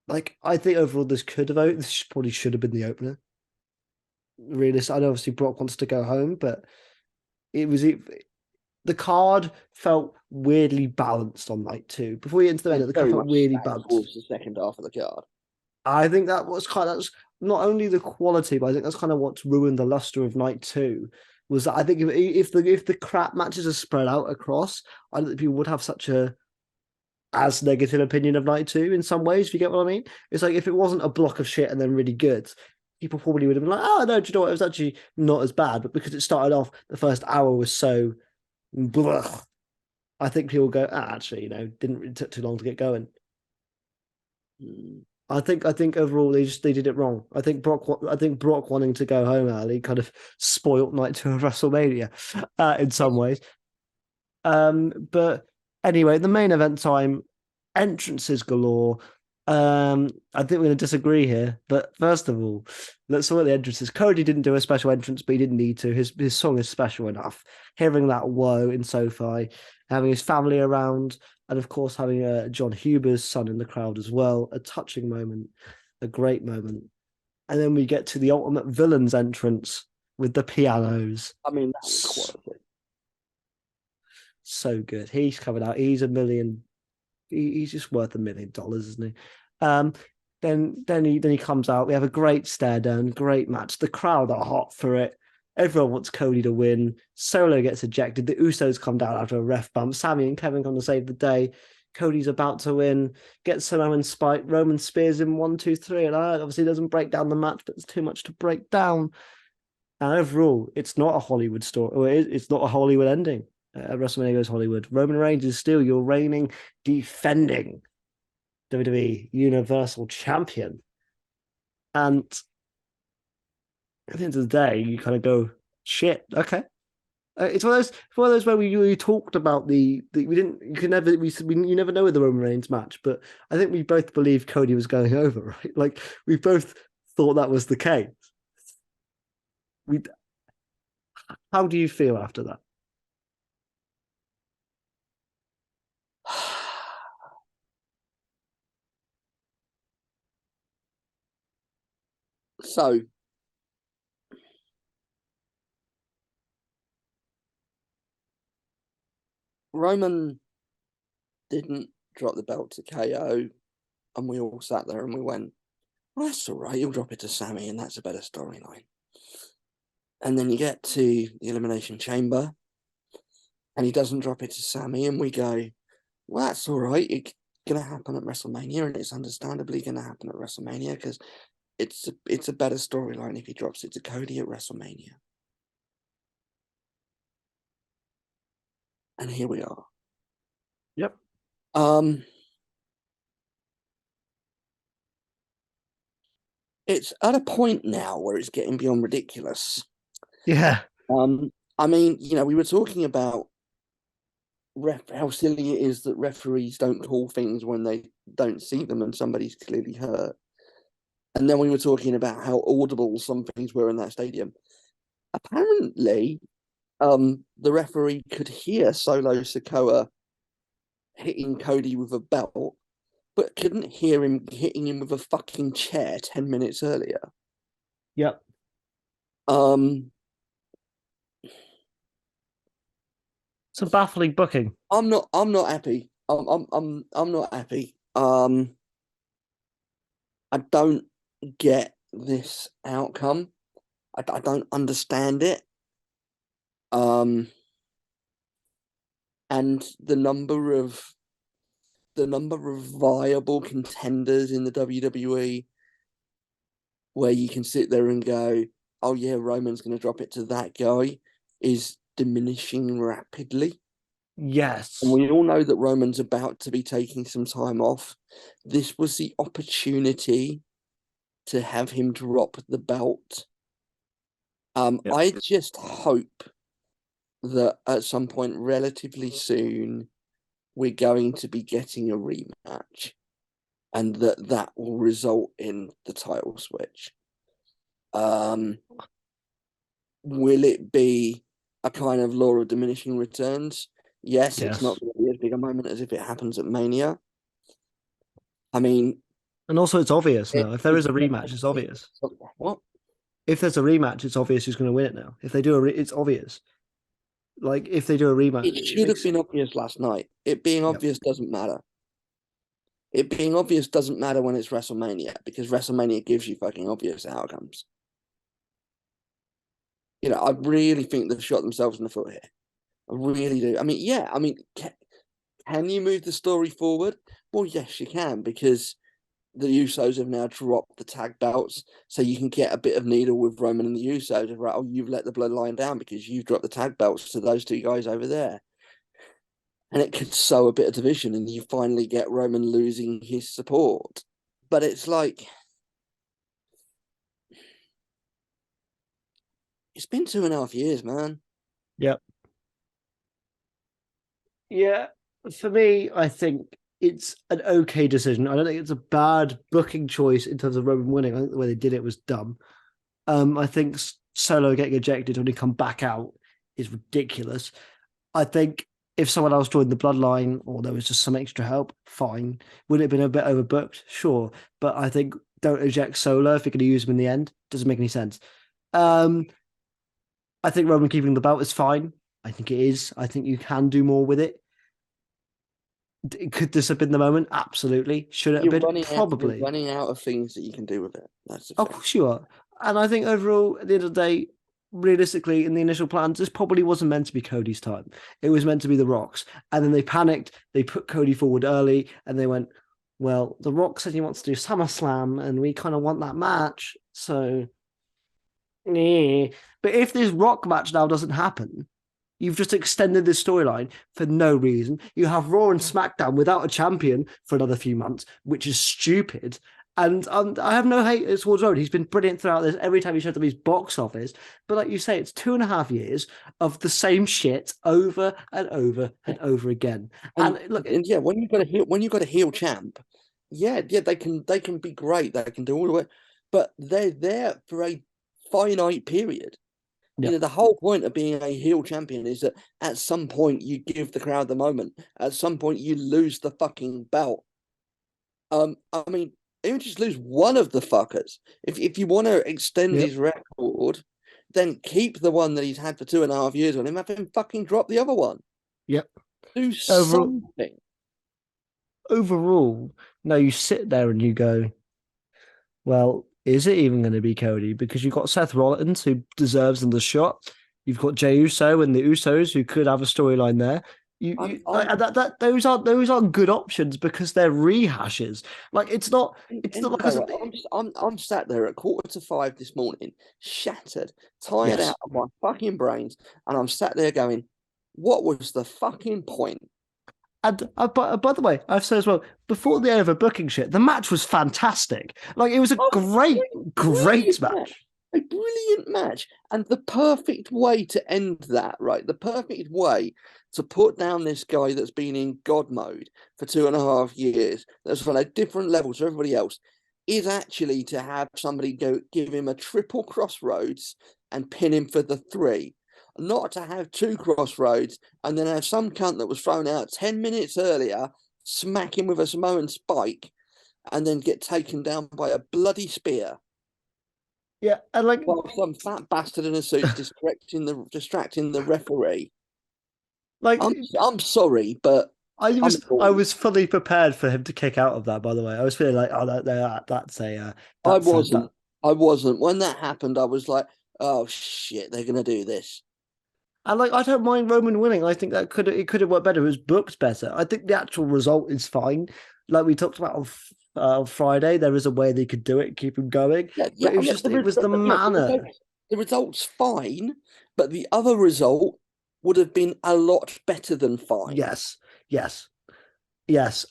[SPEAKER 1] like I think overall this probably should have been the opener. Realist. I know obviously Brock wants to go home, but it the card felt weirdly balanced on night two. Before you get into the
[SPEAKER 2] It's
[SPEAKER 1] end, the card
[SPEAKER 2] very
[SPEAKER 1] felt
[SPEAKER 2] much
[SPEAKER 1] weirdly
[SPEAKER 2] stacked
[SPEAKER 1] balanced.
[SPEAKER 2] towards the second half of the card.
[SPEAKER 1] I think that's not only the quality, but I think that's kind of what's ruined the luster of night two. Was that I think if the crap matches are spread out across, I don't think people would have such a as negative opinion of night two in some ways, if you get what I mean. It's like if it wasn't a block of shit and then really good, people probably would have been like, oh no, do you know what? It was actually not as bad. But because it started off, the first hour was so blah, I think people go, actually, didn't really took too long to get going.
[SPEAKER 2] Mm.
[SPEAKER 1] I think overall they did it wrong. I think Brock wanting to go home early kind of spoilt night two of WrestleMania in some ways. But anyway, the main event time, entrances galore. I think we're going to disagree here, but first of all, let's look at the entrances. Cody didn't do a special entrance, but he didn't need to. His song is special enough. Hearing that "Whoa" in SoFi, having his family around, and of course having John Huber's son in the crowd as well. A touching moment, a great moment. And then we get to the ultimate villains entrance with the pianos.
[SPEAKER 2] I mean, that was quality.
[SPEAKER 1] So good. He's coming out. He's a million. He's just worth $1 million, isn't he? Um, then he comes out. We have a great stare down, great match. The crowd are hot for it. Everyone wants Cody to win. Solo gets ejected. The Usos come down after a ref bump. Sammy and Kevin come to save the day. Cody's about to win. Gets Samoan spike. Roman spears him 1, 2, 3, and obviously doesn't break down the match, but it's too much to break down. And overall, it's not a Hollywood story. Or it's not a Hollywood ending. WrestleMania goes Hollywood. Roman Reigns is still your reigning, defending WWE Universal Champion. And at the end of the day, you kind of go, shit, okay. It's one of those where we talked about we didn't you can never you never know with the Roman Reigns match, but I think we both believed Cody was going over, right? Like we both thought that was the case. We, how do you feel after that?
[SPEAKER 2] So, Roman didn't drop the belt to KO, and we all sat there and we went, well, that's all right, he'll drop it to Sammy, and that's a better storyline. And then you get to the Elimination Chamber, and he doesn't drop it to Sammy, and we go, well, that's all right, it's going to happen at WrestleMania, and it's understandably going to happen at WrestleMania because it's a better storyline if he drops it to Cody at WrestleMania. And here we are.
[SPEAKER 1] Yep.
[SPEAKER 2] It's at a point now where it's getting beyond ridiculous.
[SPEAKER 1] Yeah.
[SPEAKER 2] I mean, we were talking about how silly it is that referees don't call things when they don't see them and somebody's clearly hurt. And then we were talking about how audible some things were in that stadium. Apparently, the referee could hear Solo Sikoa hitting Cody with a belt, but couldn't hear him hitting him with a fucking chair 10 minutes earlier.
[SPEAKER 1] Yep. Some baffling booking.
[SPEAKER 2] I'm not happy. I'm not happy. I don't get this outcome. I don't understand it. And the number of viable contenders in the WWE where you can sit there and go, oh yeah, Roman's going to drop it to that guy is diminishing rapidly.
[SPEAKER 1] Yes.
[SPEAKER 2] And we all know that Roman's about to be taking some time off. This was the opportunity to have him drop the belt.
[SPEAKER 1] Yep.
[SPEAKER 2] I just hope that at some point relatively soon we're going to be getting a rematch, and that will result in the title switch. Will it be a kind of law of diminishing returns? Yes, it's not going to be as big a moment as if it happens at Mania. I mean,
[SPEAKER 1] and also it's obvious now. If there is a rematch, it's obvious.
[SPEAKER 2] What?
[SPEAKER 1] If there's a rematch, it's obvious who's going to win it now. If they do it's obvious. Like if they do a rematch,
[SPEAKER 2] It should have been obvious last night. It being obvious doesn't matter. It being obvious doesn't matter when it's WrestleMania, because WrestleMania gives you fucking obvious outcomes. You know, I really think they've shot themselves in the foot here. I really do. I mean, yeah. I mean, can you move the story forward? Well, yes, you can, because the Usos have now dropped the tag belts, so you can get a bit of needle with Roman and the Usos. Right? Oh, you've let the bloodline down because you've dropped the tag belts to those two guys over there. And it could sow a bit of division, and you finally get Roman losing his support. But it's like, it's been 2.5 years, man.
[SPEAKER 1] Yep. Yeah. For me, I think it's an okay decision. I don't think it's a bad booking choice in terms of Roman winning. I think the way they did it was dumb. I think Solo getting ejected when he come back out is ridiculous. I think if someone else joined the bloodline or there was just some extra help, fine. Would it have been a bit overbooked? Sure. But I think don't eject Solo if you're going to use him in the end. Doesn't make any sense. I think Roman keeping the belt is fine. I think it is. I think you can do more with it. Could this have been the moment? Absolutely. Should it have been? Probably.
[SPEAKER 2] You're running out of things that you can do with it. That's the
[SPEAKER 1] Of
[SPEAKER 2] thing.
[SPEAKER 1] course you are. And I think overall, at the end of the day, realistically, in the initial plans, this probably wasn't meant to be Cody's time. It was meant to be The Rock's. And then they panicked. They put Cody forward early and they went, well, The Rock said he wants to do SummerSlam and we kind of want that match. So, yeah. But if this Rock match now doesn't happen, you've just extended this storyline for no reason. You have Raw and SmackDown without a champion for another few months, which is stupid. And I have no hate towards Rowan. He's been brilliant throughout this. Every time he showed up his box office, but like you say, it's 2.5 years of the same shit over and over and over again. And look,
[SPEAKER 2] yeah, when you got a heel champ, yeah, they can be great. They can do all the way, but they're there for a finite period. You know, the whole point of being a heel champion is that at some point you give the crowd the moment. At some point you lose the fucking belt. I mean, even just lose one of the fuckers. If you want to extend his record, then keep the one that he's had for 2.5 years on him. Have him fucking drop the other one.
[SPEAKER 1] Yep.
[SPEAKER 2] Do something.
[SPEAKER 1] Overall, now you sit there and you go, well, is it even going to be Cody? Because you've got Seth Rollins, who deserves another shot. You've got Jey Uso and the Usos, who could have a storyline there. Those aren't good options because they're rehashes. Like it's not like
[SPEAKER 2] I'm sat there at 4:45 this morning, shattered, tired out of my fucking brains, and I'm sat there going, "What was the fucking point?"
[SPEAKER 1] And by the way, I've said as well, before the overbooking shit, the match was fantastic. Like it was a great match.
[SPEAKER 2] A brilliant match. And the perfect way to end that, right? The perfect way to put down this guy that's been in God mode for 2.5 years, that's on a different level to everybody else, is actually to have somebody go give him a triple crossroads and pin him for the 3. Not to have 2 crossroads and then have some cunt that was thrown out 10 minutes earlier smack him with a Samoan spike and then get taken down by a bloody spear.
[SPEAKER 1] Yeah, and like
[SPEAKER 2] some fat bastard in a suit distracting the referee.
[SPEAKER 1] Like
[SPEAKER 2] I'm sorry, but
[SPEAKER 1] I was fully prepared for him to kick out of that. By the way, I was feeling like, oh, that's a.
[SPEAKER 2] I wasn't. When that happened, I was like, oh shit, they're gonna do this.
[SPEAKER 1] And like, I don't mind Roman winning. I think that could have worked better. It was booked better. I think the actual result is fine. Like we talked about on Friday, there is a way they could do it, keep him going.
[SPEAKER 2] Yeah,
[SPEAKER 1] but it was the manner.
[SPEAKER 2] The result's fine, but the other result would have been a lot better than fine.
[SPEAKER 1] Yes.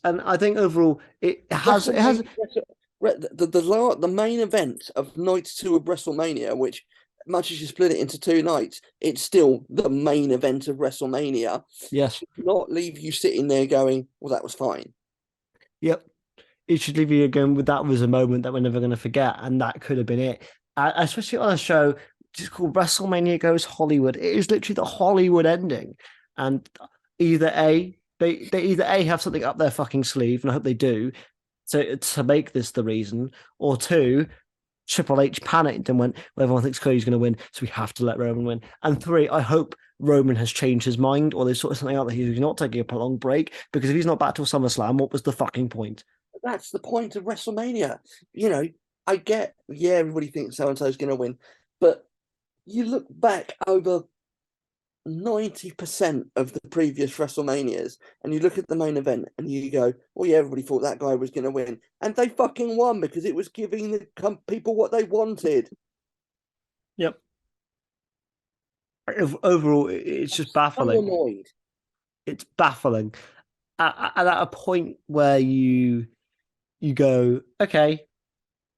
[SPEAKER 1] And I think overall it has
[SPEAKER 2] the main event of night 2 of WrestleMania, which much as you split it into 2 nights, it's still the main event of WrestleMania.
[SPEAKER 1] Yes.
[SPEAKER 2] Not leave you sitting there going, well, that was fine.
[SPEAKER 1] Yep. It should leave you going with that was a moment that we're never going to forget, and that could have been it. Especially on a show just called WrestleMania Goes Hollywood. It is literally the Hollywood ending, and either they either have something up their fucking sleeve, and I hope they do, to make this the reason, or two, Triple H panicked and went, well, everyone thinks Cody's going to win, so we have to let Roman win. And three, I hope Roman has changed his mind, or there's sort of something out that he's not taking a prolonged break, because if he's not back till SummerSlam, what was the fucking point?
[SPEAKER 2] That's the point of WrestleMania. You know, I get, yeah, everybody thinks so-and-so is going to win, but you look back over 90% of the previous WrestleManias and you look at the main event and you go, well, yeah, everybody thought that guy was going to win. And they fucking won because it was giving the people what they wanted.
[SPEAKER 1] Yep. Overall, it's just baffling.
[SPEAKER 2] I'm annoyed.
[SPEAKER 1] It's baffling. At a point where you go, okay,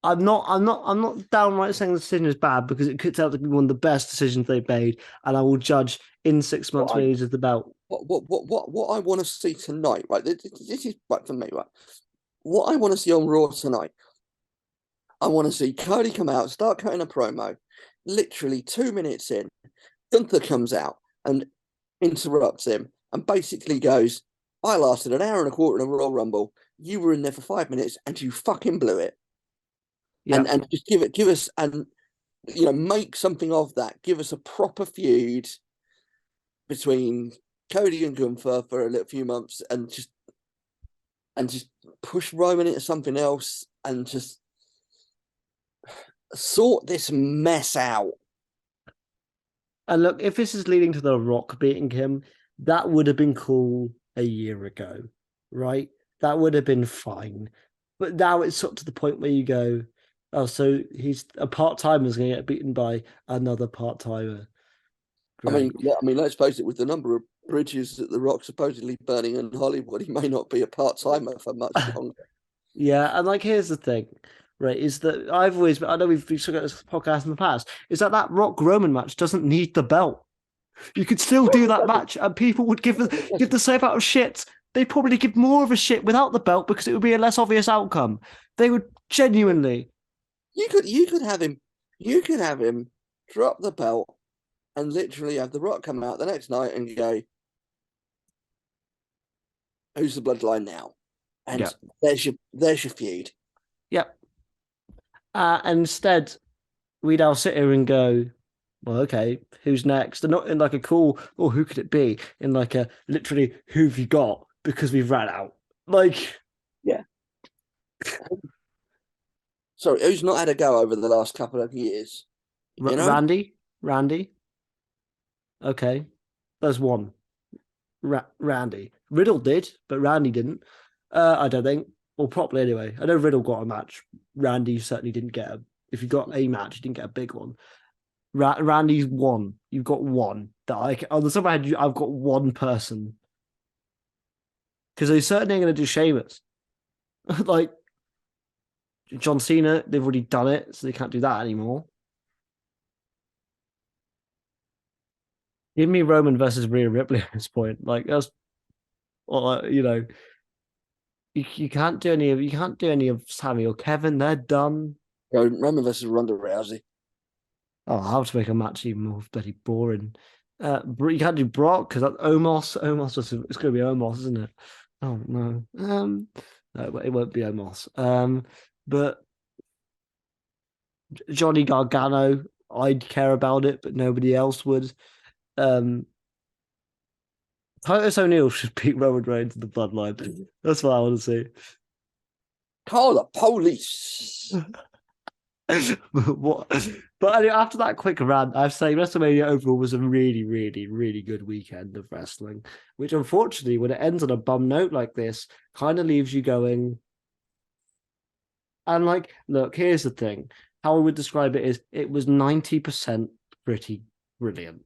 [SPEAKER 1] I'm not downright saying the decision is bad, because it could turn out to be one of the best decisions they've made, and I will judge in 6 months when he loses the belt.
[SPEAKER 2] What I want to see tonight, right? This is right for me, right? What I want to see on Raw tonight, I want to see Cody come out, start cutting a promo. Literally 2 minutes in, Gunther comes out and interrupts him and basically goes, I lasted an hour and a quarter in a Royal Rumble. You were in there for 5 minutes and you fucking blew it. Yeah. And just give us, and make something of that. Give us a proper feud between Cody and Gunther for a little few months, and just push Roman into something else, and just sort this mess out.
[SPEAKER 1] And look, if this is leading to The Rock beating him, that would have been cool a year ago, right? That would have been fine. But now it's up to the point where you go, oh, so he's a part-timer's going to get beaten by another part-timer.
[SPEAKER 2] Great. I mean, let's face it, with the number of bridges that The Rock supposedly burning in Hollywood, he may not be a part-timer for much longer.
[SPEAKER 1] Yeah, and like, here's the thing, right, is that I know we've spoken about this podcast in the past, is that Rock Roman match doesn't need the belt. You could still do that match, and people would give the same amount of shit. They'd probably give more of a shit without the belt, because it would be a less obvious outcome. They would genuinely.
[SPEAKER 2] You could have him drop the belt and literally have The Rock come out the next night and go, who's the bloodline now? And there's your feud.
[SPEAKER 1] Yep. And instead, we'd all sit here and go, well, okay, who's next? And not in like a cool, oh, who could it be? In like a literally, who've you got? Because we've ran out. Like,
[SPEAKER 2] yeah. Sorry, who's not had a go over the last couple of years?
[SPEAKER 1] Randy. Okay, there's one. Randy. Riddle did, but Randy didn't. I don't think. Well, properly anyway. I know Riddle got a match. Randy certainly didn't get a. If you got a match, you didn't get a big one. Randy's one. You've got one. That on the top of my head, I've got one person. Because they certainly ain't going to do Sheamus. Like, John Cena, they've already done it, so they can't do that anymore. Give me Roman versus Rhea Ripley at this point. Like, that's, you can't do any of Sammy or Kevin. They're done.
[SPEAKER 2] Roman versus Ronda Rousey.
[SPEAKER 1] Oh, I'll have to make a match even more bloody boring. You can't do Brock because that's Omos. It's going to be Omos, isn't it? Oh no. No, it won't be Omos. But Johnny Gargano, I'd care about it, but nobody else would. Titus O'Neil should beat Roman Reigns in the Bloodline. That's what I want to see.
[SPEAKER 2] Call the police.
[SPEAKER 1] What? But anyway, after that quick rant, I've say WrestleMania overall was a really, really, really good weekend of wrestling, which unfortunately, when it ends on a bum note like this, kind of leaves you going. And like, look, here's the thing. How I would describe it is it was 90% pretty brilliant.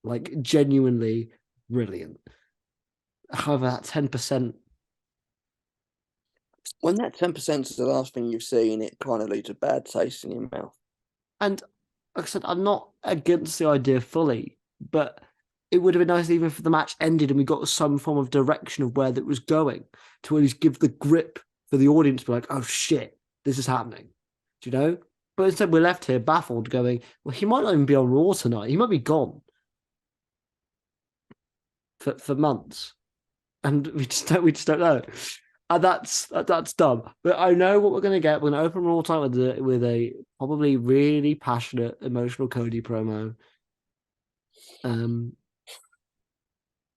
[SPEAKER 1] Like, genuinely brilliant. However, that 10%.
[SPEAKER 2] When that 10% is the last thing you've seen, it kind of leaves a bad taste in your mouth.
[SPEAKER 1] And like I said, I'm not against the idea fully, but it would have been nice even if the match ended and we got some form of direction of where that was going to at least give the grip for the audience to be like, oh shit, this is happening. Do you know? But instead we're left here baffled going, well, he might not even be on Raw tonight. He might be gone for months. And we just don't know. And that's dumb. But I know what we're gonna get. We're gonna open Raw tonight with a probably really passionate, emotional Cody promo.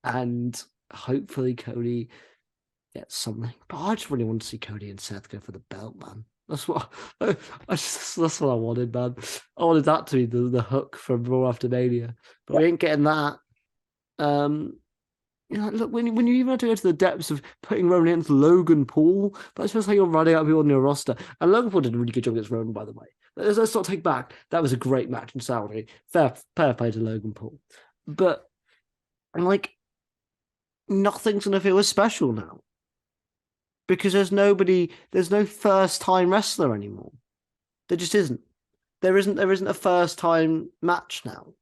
[SPEAKER 1] And hopefully Cody gets something. But I just really want to see Cody and Seth go for the belt, man. That's what that's what I wanted, man. I wanted that to be the hook from Raw after Mania, but we ain't getting that. Look, when you even have to go to the depths of putting Roman against Logan Paul, that's just how you're running out people on your roster. And Logan Paul did a really good job against Roman, by the way. Let's not take back. That was a great match in Saudi. Fair play to Logan Paul. But I'm like, nothing's going to feel as special now. Because there's no first time wrestler anymore. There just isn't. There isn't a first time match now.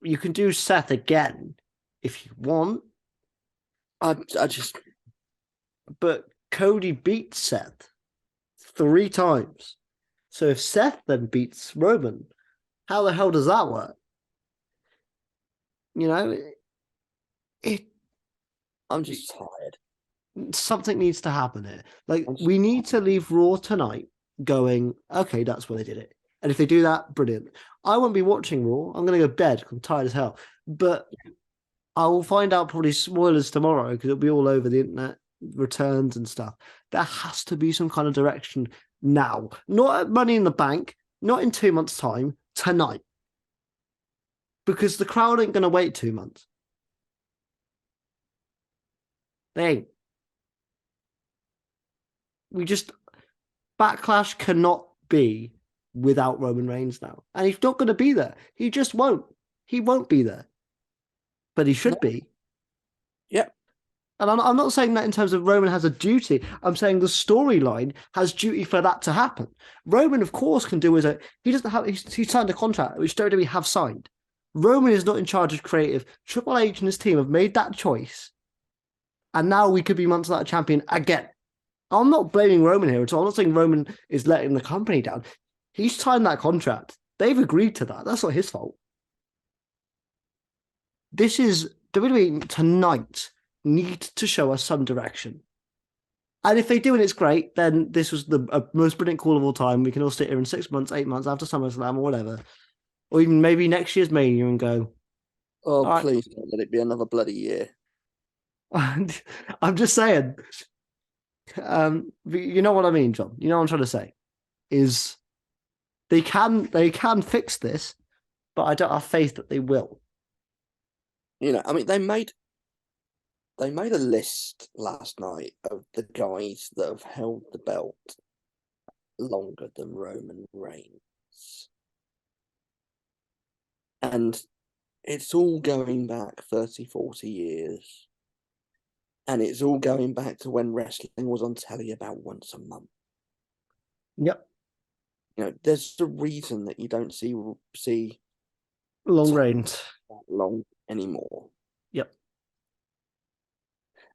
[SPEAKER 1] You can do Seth again if you want. But Cody beat Seth 3 times. So if Seth then beats Roman, how the hell does that work? You know,
[SPEAKER 2] I'm just tired.
[SPEAKER 1] Something needs to happen here. Like, we need to leave Raw tonight going, okay, that's where they did it. And if they do that, brilliant. I won't be watching Raw. I'm going to go to bed. I'm tired as hell. But I will find out probably spoilers tomorrow because it'll be all over the internet, returns and stuff. There has to be some kind of direction now. Not at Money in the Bank, not in 2 months' time, tonight. Because the crowd ain't going to wait 2 months. They ain't. Backlash cannot be without Roman Reigns now. And he's not going to be there. He just won't. He won't be there. But he should be.
[SPEAKER 2] Yep.
[SPEAKER 1] And I'm not saying that in terms of Roman has a duty. I'm saying the storyline has duty for that to happen. Roman, of course, can do he doesn't have, he signed a contract, which WWE have signed. Roman is not in charge of creative. Triple H and his team have made that choice. And now we could be months without a champion again. I'm not blaming Roman here at all. I'm not saying Roman is letting the company down. He's signed that contract. They've agreed to that. That's not his fault. This is WWE tonight need to show us some direction. And if they do and it's great, then this was the most brilliant call of all time. We can all sit here in 6 months, 8 months after SummerSlam or whatever. Or even maybe next year's Mania and go,
[SPEAKER 2] oh, please don't let it be another bloody year.
[SPEAKER 1] I'm just saying. You know what I mean, John? You know what I'm trying to say? Is they can fix this, but I don't have faith that they will.
[SPEAKER 2] You know, I mean, they made a list last night of the guys that have held the belt longer than Roman Reigns. And it's all going back 30, 40 years. And it's all going back to when wrestling was on telly about once a month.
[SPEAKER 1] Yep.
[SPEAKER 2] You know, there's a reason that you don't see
[SPEAKER 1] long Reigns
[SPEAKER 2] long anymore.
[SPEAKER 1] Yep.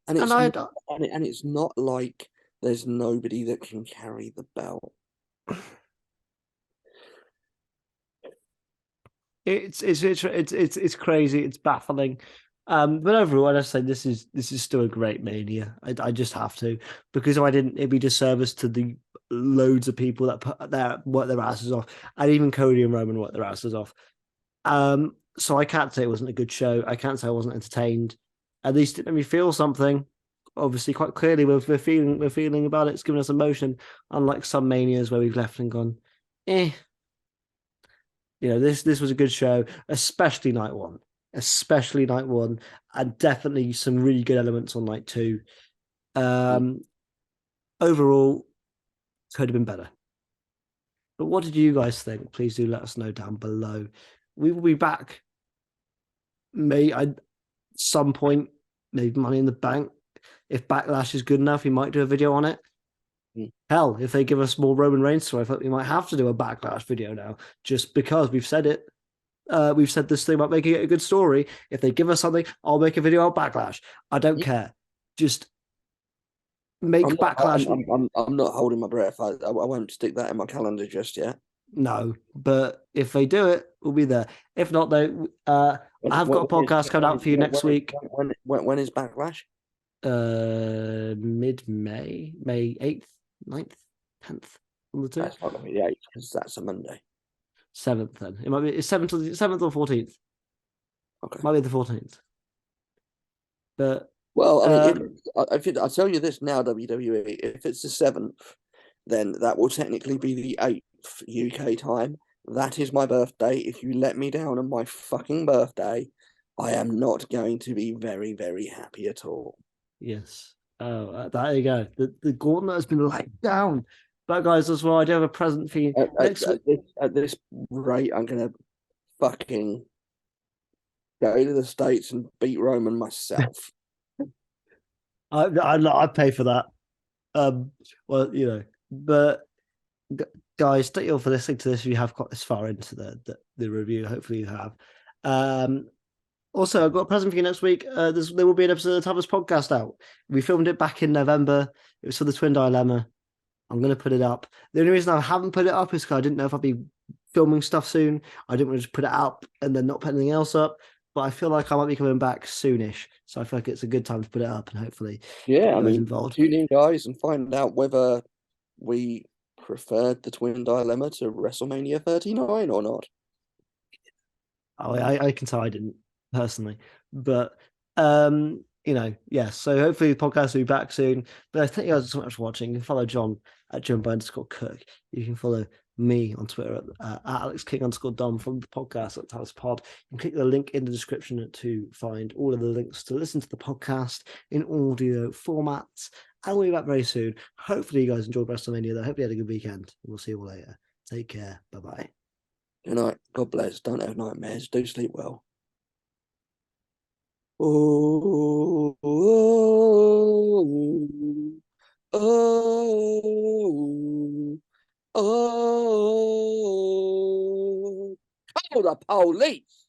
[SPEAKER 2] And it's not like there's nobody that can carry the belt.
[SPEAKER 1] It's crazy. It's baffling. But overall, I just say this is still a great Mania. I just have to, because if I didn't, it'd be disservice to the loads of people that work their asses off, and even Cody and Roman work their asses off. So I can't say it wasn't a good show. I can't say I wasn't entertained. At least it made me feel something. Obviously, quite clearly, we're feeling about it. It's given us emotion, unlike some Manias where we've left and gone, eh. You know, this was a good show, especially night one. And definitely some really good elements on night 2. Overall, could have been better. But what did you guys think? Please do let us know down below. We will be back at some point, maybe Money in the Bank. If Backlash is good enough, we might do a video on it.
[SPEAKER 2] Mm.
[SPEAKER 1] Hell, if they give us more Roman Reigns story, I thought we might have to do a Backlash video now, just because we've said it. We've said this thing about making it a good story. If they give us something, I'll make a video on Backlash. I don't care. Just make Backlash.
[SPEAKER 2] I'm not holding my breath. I won't stick that in my calendar just yet.
[SPEAKER 1] No, but if they do it, we'll be there. If not, though, I've got a podcast coming out for you next week.
[SPEAKER 2] When is Backlash?
[SPEAKER 1] Mid-May, May 8th, 9th, 10th on the 2nd.
[SPEAKER 2] That's not gonna be the 8th because that's a Monday.
[SPEAKER 1] 7th then. It might be 7th or 14th.
[SPEAKER 2] Okay.
[SPEAKER 1] Might be the 14th. But
[SPEAKER 2] well, I mean, I'll tell you this now, WWE, if it's the 7th, then that will technically be the 8th UK time. That is my birthday. If you let me down on my fucking birthday, I am not going to be very, very happy at all.
[SPEAKER 1] yes. Oh, there you go. The gauntlet has been laid down. But guys, as well, I do have a present for you.
[SPEAKER 2] At this rate, I'm going to fucking go to the States and beat Roman myself.
[SPEAKER 1] I'd pay for that. Well, you know, but guys, thank you all for listening to this. If you have got this far into the review, hopefully you have. Also, I've got a present for you next week. There will be an episode of the Toughest Podcast out. We filmed it back in November. It was for the Twin Dilemma. I'm going to put it up. The only reason I haven't put it up is because I didn't know if I'd be filming stuff soon. I didn't want to just put it up and then not put anything else up. But I feel like I might be coming back soonish. So I feel like it's a good time to put it up and hopefully
[SPEAKER 2] yeah, I mean,
[SPEAKER 1] involved.
[SPEAKER 2] Tune in, guys, and find out whether we preferred the Twin Dilemma to WrestleMania 39 or not.
[SPEAKER 1] Oh, I can tell I didn't personally, but you know, yes. So hopefully the podcast will be back soon. But thank you guys so much for watching. You can follow John at Jumbo_Cook. You can follow me on Twitter at AlexKing_Dom from the podcast at Talis Pod. You can click the link in the description to find all of the links to listen to the podcast in audio formats. And we'll be back very soon. Hopefully you guys enjoyed WrestleMania. I hope you had a good weekend. We'll see you all later. Take care. Bye-bye.
[SPEAKER 2] Good night. God bless. Don't have nightmares. Do sleep well. Oh, oh, oh, oh, oh. Call the police.